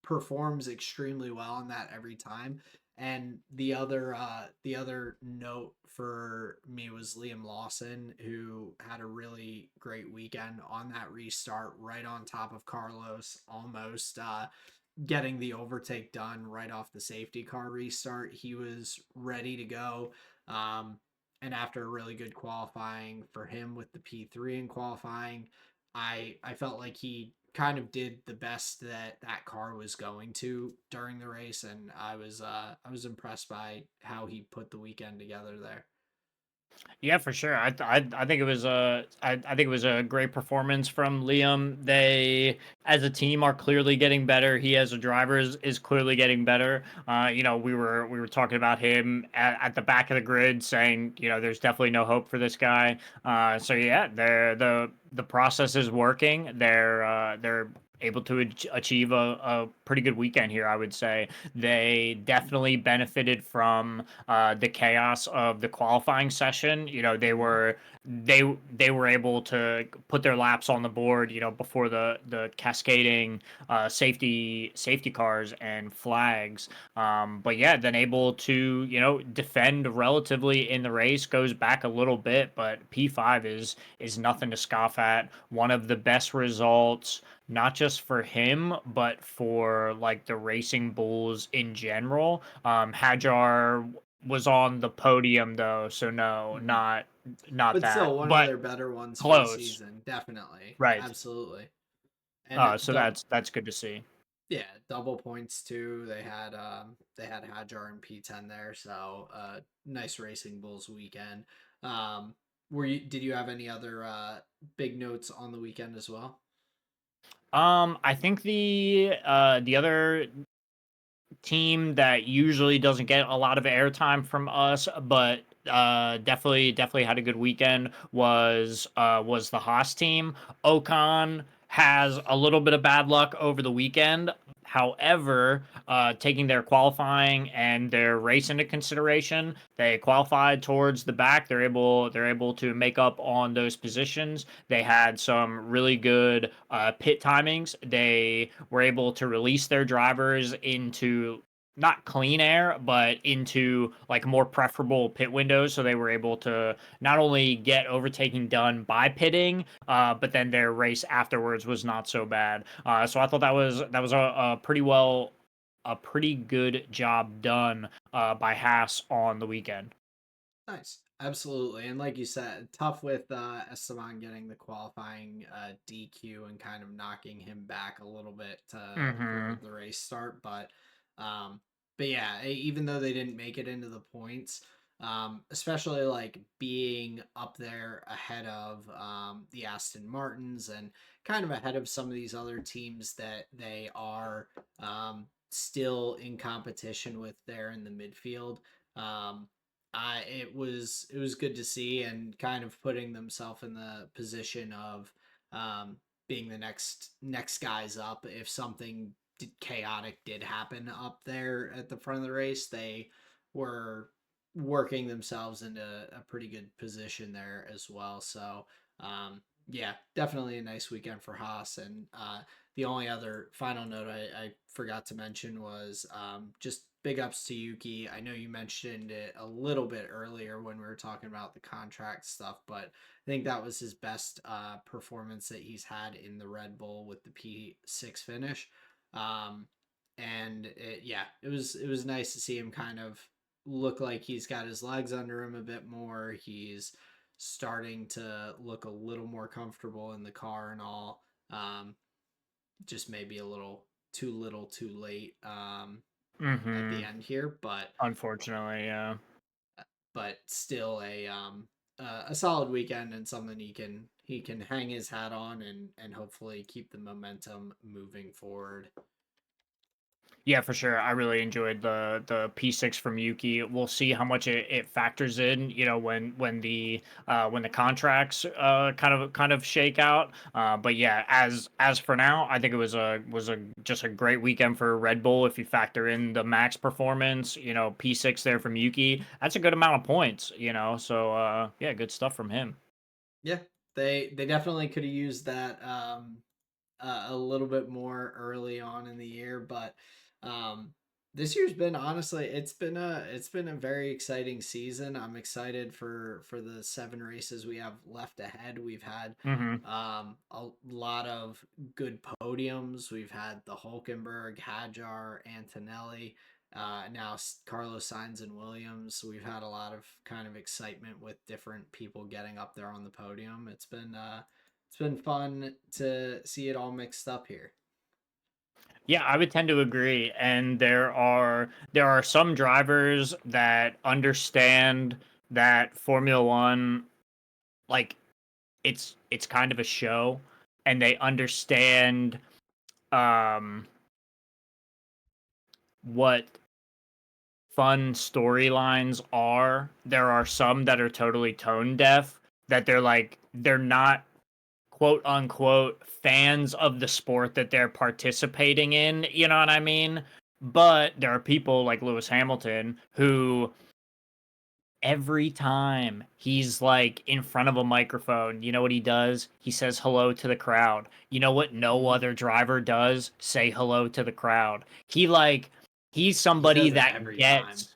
performs extremely well on that every time. And the other note for me was Liam Lawson, who had a really great weekend on that restart, right on top of Carlos, almost getting the overtake done right off the safety car restart. He was ready to go. Um, and after a really good qualifying for him with the P3 in qualifying, I felt like he kind of did the best that that car was going to during the race, and I was impressed by how he put the weekend together there. Yeah, for sure. I think it was I think it was a great performance from Liam. They as a team are clearly getting better. He as a driver is clearly getting better. You know, we were talking about him at the back of the grid, saying you know there's definitely no hope for this guy. So yeah, the process is working. They're able to achieve a pretty good weekend here. I would say they definitely benefited from the chaos of the qualifying session. You know, Mm-hmm. they were able to put their laps on the board. You know, before the cascading safety cars and flags. But yeah, then able to you know defend relatively in the race. Goes back a little bit, but P5 is nothing to scoff at. One of the best results not just for him, but for like the racing bulls in general. Hajar was on the podium though, so no, Mm-hmm. not But still, that, one of but their better ones for the close, season, definitely, right? absolutely. And So that's good to see. yeah, double points too. They had Hajar and P10 there, so nice Racing Bulls weekend. Were you did you have any other big notes on the weekend as well? I think the other team that usually doesn't get a lot of airtime from us, but definitely had a good weekend was the Haas team. Ocon has a little bit of bad luck over the weekend. However, taking their qualifying and their race into consideration, they qualified towards the back. They're able to make up on those positions. They had some really good pit timings. They were able to release their drivers into not clean air, but into like more preferable pit windows. So they were able to not only get overtaking done by pitting, but then their race afterwards was not so bad. So I thought that was a pretty good job done by Haas on the weekend. Nice. Absolutely. And like you said, tough with Esteban getting the qualifying DQ and kind of knocking him back a little bit for Hmm. the race start. Um, but yeah, even though they didn't make it into the points, especially like being up there ahead of the Aston Martins and kind of ahead of some of these other teams that they are still in competition with there in the midfield. Um, it was good to see and kind of putting themselves in the position of being the next guys up if something chaotic did happen up there at the front of the race. They were working themselves into a pretty good position there as well. So yeah, definitely a nice weekend for Haas. And the only other final note I forgot to mention was just big ups to Yuki. I know you mentioned it a little bit earlier when we were talking about the contract stuff, but I think that was his best performance that he's had in the Red Bull with the P6 finish. Um, and it was nice to see him kind of look like he's got his legs under him a bit more. He's starting to look a little more comfortable in the car and all. Just maybe a little too late at Hmm. the end here, Unfortunately, yeah. still a solid weekend and something he can hang his hat on and hopefully keep the momentum moving forward. Yeah, for sure. I really enjoyed the P6 from Yuki. We'll see how much it factors in, when the contracts kind of shake out. But yeah, as for now, I think it was a just a great weekend for Red Bull. If you factor in the max performance, P6 there from Yuki, that's a good amount of points. So yeah, good stuff from him. Yeah, they definitely could have used that a little bit more early on in the year, but um, this year's been honestly it's been a very exciting season. I'm excited for the 7 races we have left ahead. We've had Hmm. a lot of good podiums. We've had the Hulkenberg, Hadjar, Antonelli. Now Carlos Sainz and Williams. We've had a lot of kind of excitement with different people getting up there on the podium. It's been fun to see it all mixed up here. Yeah, I would tend to agree. And there are some drivers that understand that Formula One, like it's kind of a show, and they understand um what fun storylines are. There are some that are totally tone deaf, that they're not quote unquote fans of the sport that they're participating in, you know what I mean? But there are people like Lewis Hamilton who every time he's like in front of a microphone, you know what he does? He says hello to the crowd. You know what no Mm-hmm. other driver does? Say hello to the crowd. He's He somebody does it that every time. gets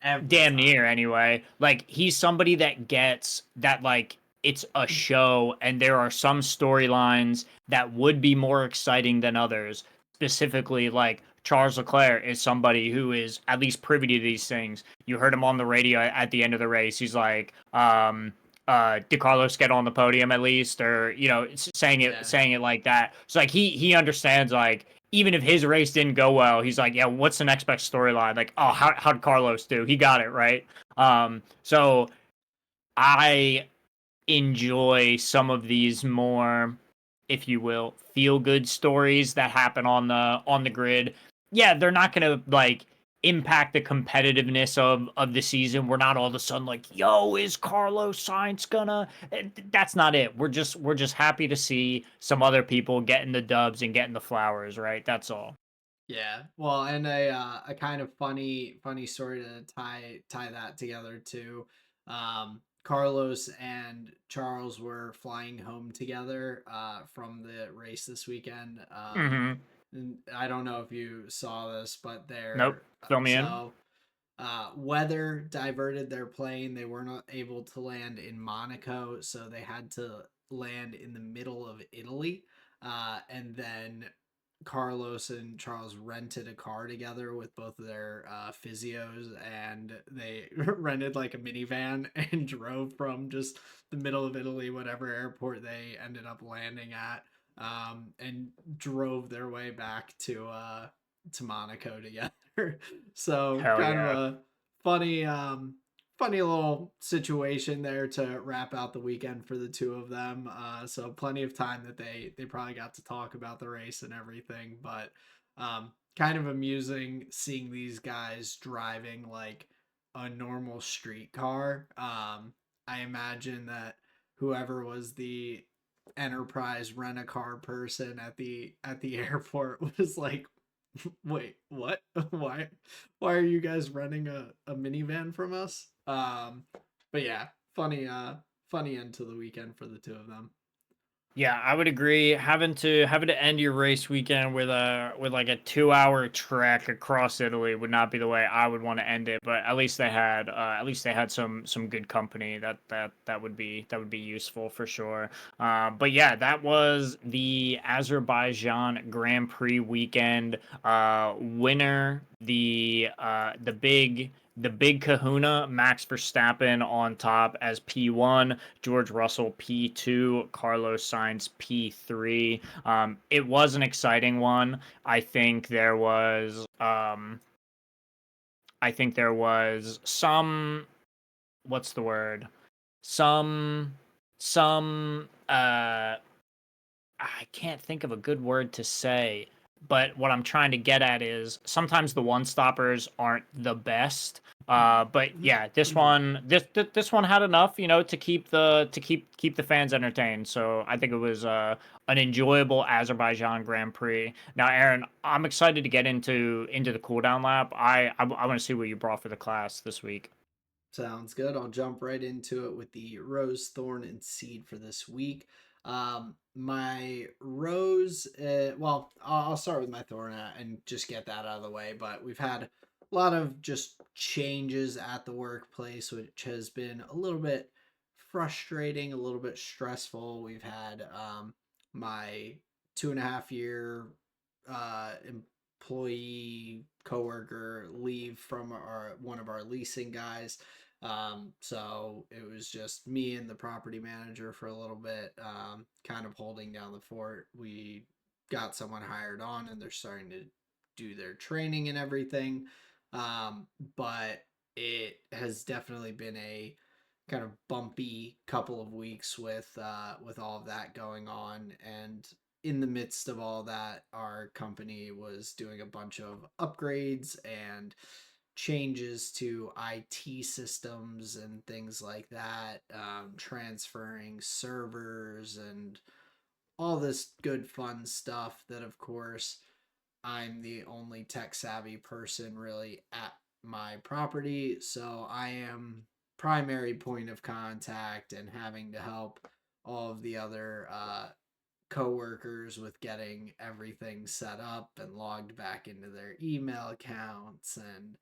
Every damn time. near anyway. Like he's somebody that gets that like it's a show and there are some storylines that would be more exciting than others. Specifically like Charles Leclerc is somebody who is at least privy to these things. You heard him on the radio at the end of the race. He's like, did Carlos get on the podium at least? Or, saying it Yeah. saying it like that. So like he understands like even if his race didn't go well, he's like, yeah, what's the next best storyline? Like, oh, how'd Carlos do? He got it right. So I enjoy some of these more, if you will, feel good stories that happen on the grid. Yeah, they're not gonna like impact the competitiveness of the season. We're not all of a sudden like, yo, is Carlos Sainz gonna? That's not it. We're just happy to see some other people getting the dubs and getting the flowers. Right. That's all. Yeah. Well, and a kind of funny story to tie that together too. Carlos and Charles were flying home together from the race this weekend. Hmm. And I don't know if you saw this, but Nope. Fill me in. so weather diverted their plane. They were not able to land in Monaco, so they had to land in the middle of Italy. And then Carlos and Charles rented a car together with both of their physios, and they rented like a minivan and drove from just the middle of Italy, whatever airport they ended up landing at, and drove their way back to Monaco together. So Hell kind of yeah. a funny funny little situation there to wrap out the weekend for the two of them. So plenty of time that they probably got to talk about the race and everything, but kind of amusing seeing these guys driving like a normal street car. I imagine that whoever was the enterprise rent a car person at the airport was like, wait, what? why why are you guys renting a minivan from us? But yeah, funny end to the weekend for the two of them. Yeah, I would agree. Having to end your race weekend with like a 2 hour trek across Italy would not be the way I would want to end it. But at least they had some good company that would be useful for sure. But yeah, that was the Azerbaijan Grand Prix weekend. Winner the big Kahuna, Max Verstappen on top as P1, George Russell P2, Carlos Sainz P3. It was an exciting one. I think there was some, what's the word? Some some I can't think of a good word to say, but what I'm trying to get at is sometimes the one stoppers aren't the best. But yeah, this one had enough, to keep the fans entertained. So I think it was an enjoyable Azerbaijan Grand Prix. Now, Aaron, I'm excited to get into the cooldown lap. I want to see what you brought for the class this week. Sounds good. I'll jump right into it with the rose, thorn, and seed for this week. My rose, well, I'll start with my thorn and just get that out of the way. But we've had a lot of just changes at the workplace, which has been a little bit frustrating, a little bit stressful. We've had my 2.5 year employee coworker leave from our one of our leasing guys, so it was just me and the property manager for a little bit, kind of holding down the fort. We got someone hired on and they're starting to do their training and everything. But it has definitely been a kind of bumpy couple of weeks with all of that going on. And in the midst of all that, our company was doing a bunch of upgrades and changes to IT systems and things like that, transferring servers and all this good fun stuff that, of course, I'm the only tech savvy person really at my property. So I am primary point of contact and having to help all of the other coworkers with getting everything set up and logged back into their email accounts and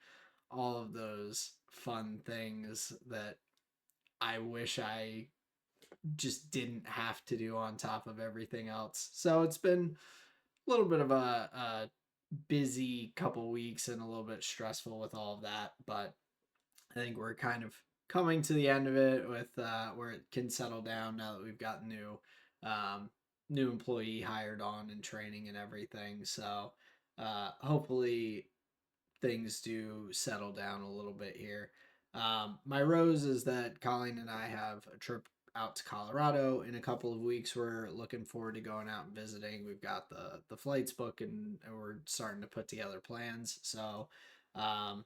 all of those fun things that I wish I just didn't have to do on top of everything else. So it's been a little bit of a busy couple weeks and a little bit stressful with all of that, but I think we're kind of coming to the end of it with where it can settle down now that we've got um, new employee hired on and training and everything. So hopefully things do settle down a little bit here. My rose is that Colleen and I have a trip out to Colorado in a couple of weeks. We're looking forward to going out and visiting. We've got the flights booked and we're starting to put together plans. So, um,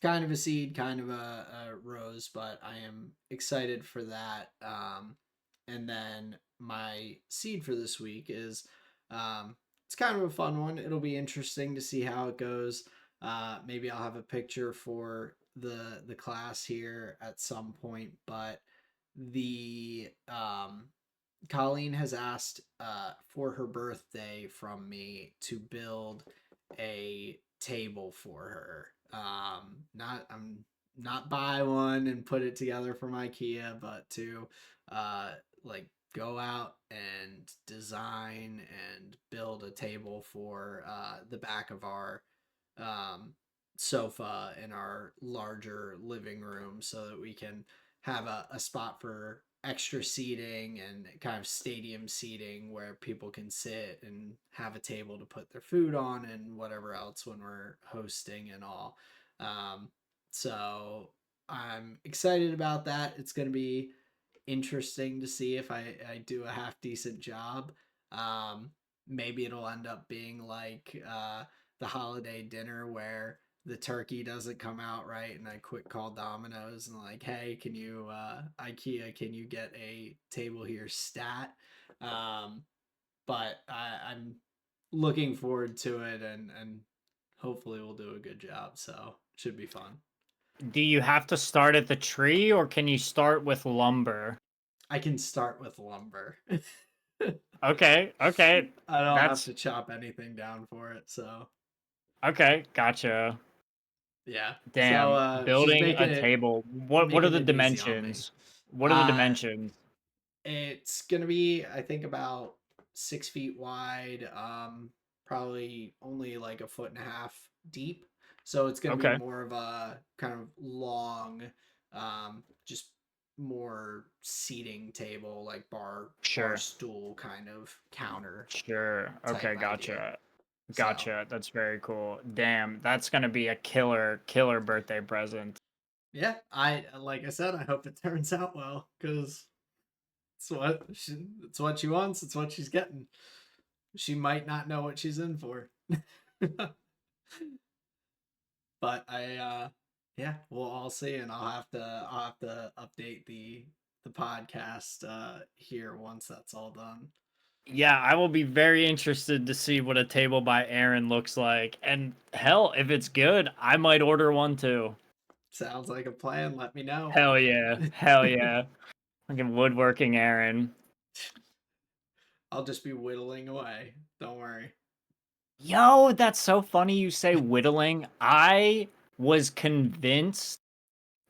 kind of a seed, kind of a rose, but I am excited for that. And then my seed for this week is it's kind of a fun one. It'll be interesting to see how it goes. Maybe I'll have a picture for the class here at some point, but the Colleen has asked for her birthday from me to build a table for her. I'm not buy one and put it together from IKEA, but to uh, like go out and design and build a table for the back of our um, sofa in our larger living room so that we can have a spot for extra seating and kind of stadium seating where people can sit and have a table to put their food on and whatever else when we're hosting and all. Um, so I'm excited about that. It's going to be interesting to see if I do a half decent job. Um, Maybe it'll end up being like the holiday dinner where the turkey doesn't come out right and I quick call Domino's and like, hey, can you IKEA, can you get a table here stat? Um, but I'm looking forward to it and hopefully we'll do a good job. So it should be fun. Do you have to start at the tree or can you start with lumber? I can start with lumber. Okay, okay. I don't have That's to chop anything down for it, so okay, gotcha. yeah. So Damn, she's building a table. What are making the it easy on me. dimensions? What are the Uh dimensions? it's gonna be I think about 6 feet wide, probably only like a foot and a half deep. So it's gonna be Okay, more of a kind of long, just more seating table, like bar sure, stool kind of counter sure. type Okay, idea. gotcha. So Gotcha. That's very cool. Damn, that's gonna be a killer birthday present. yeah, I like I said, I hope it turns out well because it's what she wants. It's what she's getting. She might not know what she's in for, but yeah, we'll all see, and I'll have to update the podcast here once that's all done. Yeah, I will be very interested to see what a table by Aaron looks like. And hell, if it's good, I might order one too. Sounds like a plan. Let me know. Hell yeah. Hell yeah. Fucking woodworking Aaron. I'll just be whittling away. Don't worry. Yo, that's so funny you say whittling. I was convinced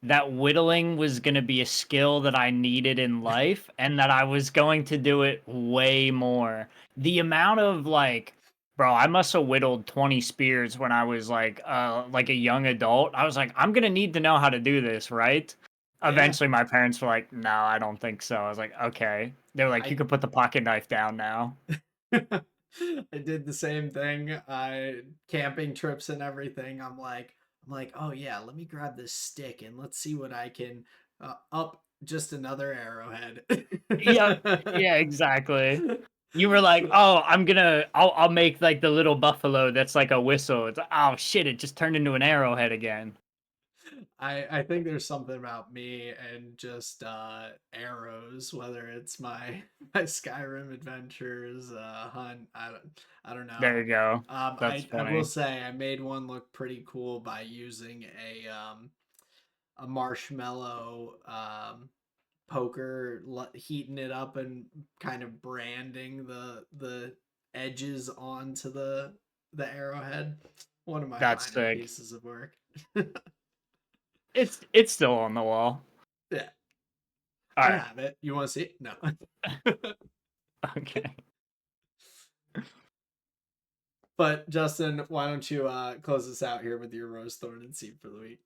that whittling was going to be a skill that I needed in life and that I was going to do it way more. The amount of bro, I must have whittled 20 spears when I was like a young adult. I was like, I'm going to need to know how to do this, right? Yeah, Eventually my parents were like, "No, I don't think so." I was like, "Okay." They were like, "You I can put the pocket knife down now." I did the same thing. I camping trips and everything. I'm like, oh yeah, let me grab this stick and let's see what I can up just another arrowhead. Yep. Yeah, exactly. You were like, So "Oh, I'll make like the little buffalo that's like a whistle." It's like, "Oh shit, it just turned into an arrowhead again." I think there's something about me and just arrows, whether it's my my Skyrim adventures, hunt. I don't know. There you go. That's I will funny. say I made one look pretty cool by using a marshmallow poker, heating it up and kind of branding the edges onto the arrowhead. One of my That's finer sick. pieces of work. It's still on the wall. Yeah, All I right. have it. You want to see it? No. Okay. But Justin, why don't you close us out here with your rose thorn and seed for the week?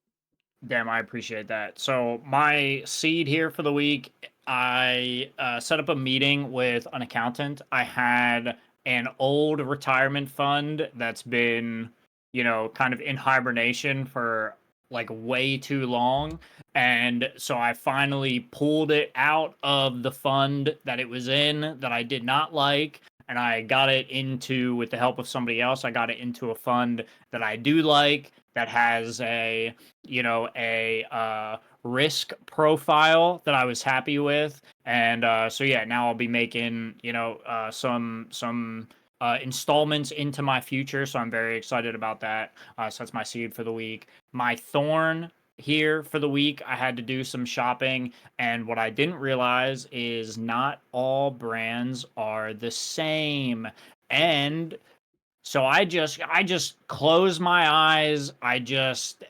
Damn, I appreciate that. So my seed here for the week, I set up a meeting with an accountant. I had an old retirement fund that's been, kind of in hibernation for like way too long. And so I finally pulled it out of the fund that it was in that I did not like. And I got it into, with the help of somebody else, I got it into a fund that I do like, that has a risk profile that I was happy with. And so yeah, now I'll be making, some installments into my future, so I'm very excited about that. So that's my seed for the week. My thorn here for the week, I had to do some shopping, and what I didn't realize is not all brands are the same. And so I just close my eyes. I just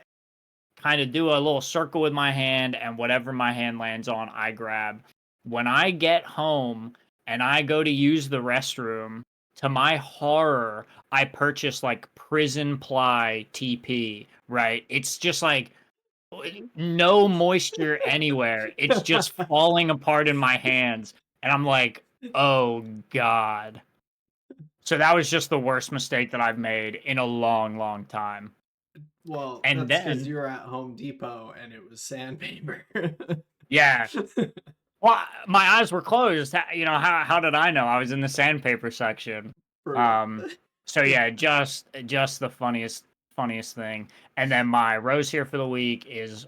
kind of do a little circle with my hand, and whatever my hand lands on, I grab. When I get home and I go to use the restroom, to my horror, I purchase like prison ply TP, right? It's just like no moisture anywhere. It's just falling apart in my hands. And I'm like, oh God. So that was just the worst mistake that I've made in a long, long time. Well, And that's because then, you were at Home Depot and it was sandpaper. yeah, well, my eyes were closed. How did I know? I was in the sandpaper section. For real. Um, so yeah, just the funniest thing. And then my rose here for the week is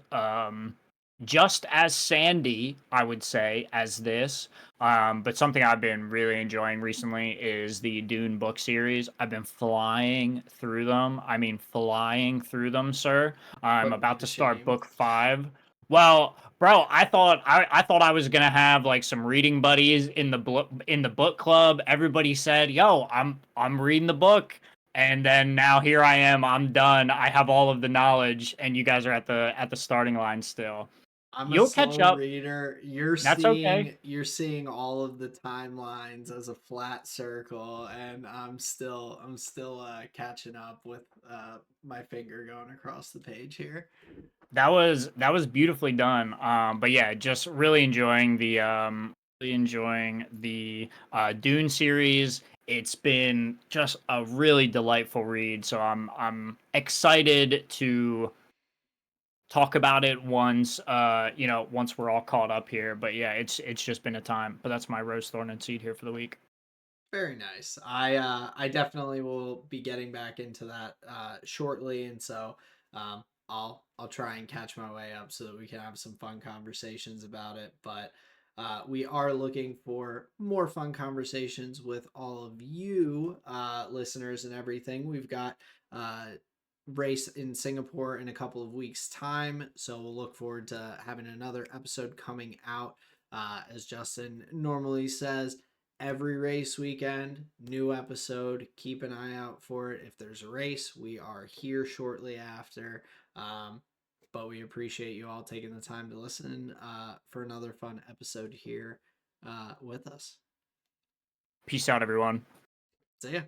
just as sandy, I would say, as this. But something I've been really enjoying recently is the Dune book series. I've been flying through them. I mean, flying through them, sir. I'm Put me about to to start shame. book 5. Well, bro, I thought I was gonna have like some reading buddies in the book club. Everybody said, "Yo, I'm reading the book," and then now here I am. I'm done. I have all of the knowledge, and you guys are at the starting line still. I'm a You'll catch slow up. reader. You're That's okay. seeing all of the timelines as a flat circle, and I'm still catching up with my finger going across the page here. That was beautifully done. But yeah, just really enjoying the Dune series. It's been just a really delightful read. So I'm excited to talk about it once once we're all caught up here. But yeah, it's just been a time. But that's my rose thorn and seed here for the week. Very nice. I definitely will be getting back into that shortly, and so I'll try and catch my way up so that we can have some fun conversations about it. But we are looking for more fun conversations with all of you listeners and everything. We've got race in Singapore in a couple of weeks' time, so we'll look forward to having another episode coming out. As Justin normally says, every race weekend, new episode. Keep an eye out for it. If there's a race, we are here shortly after. Um, but we appreciate you all taking the time to listen for another fun episode here with us. Peace out, everyone. See ya.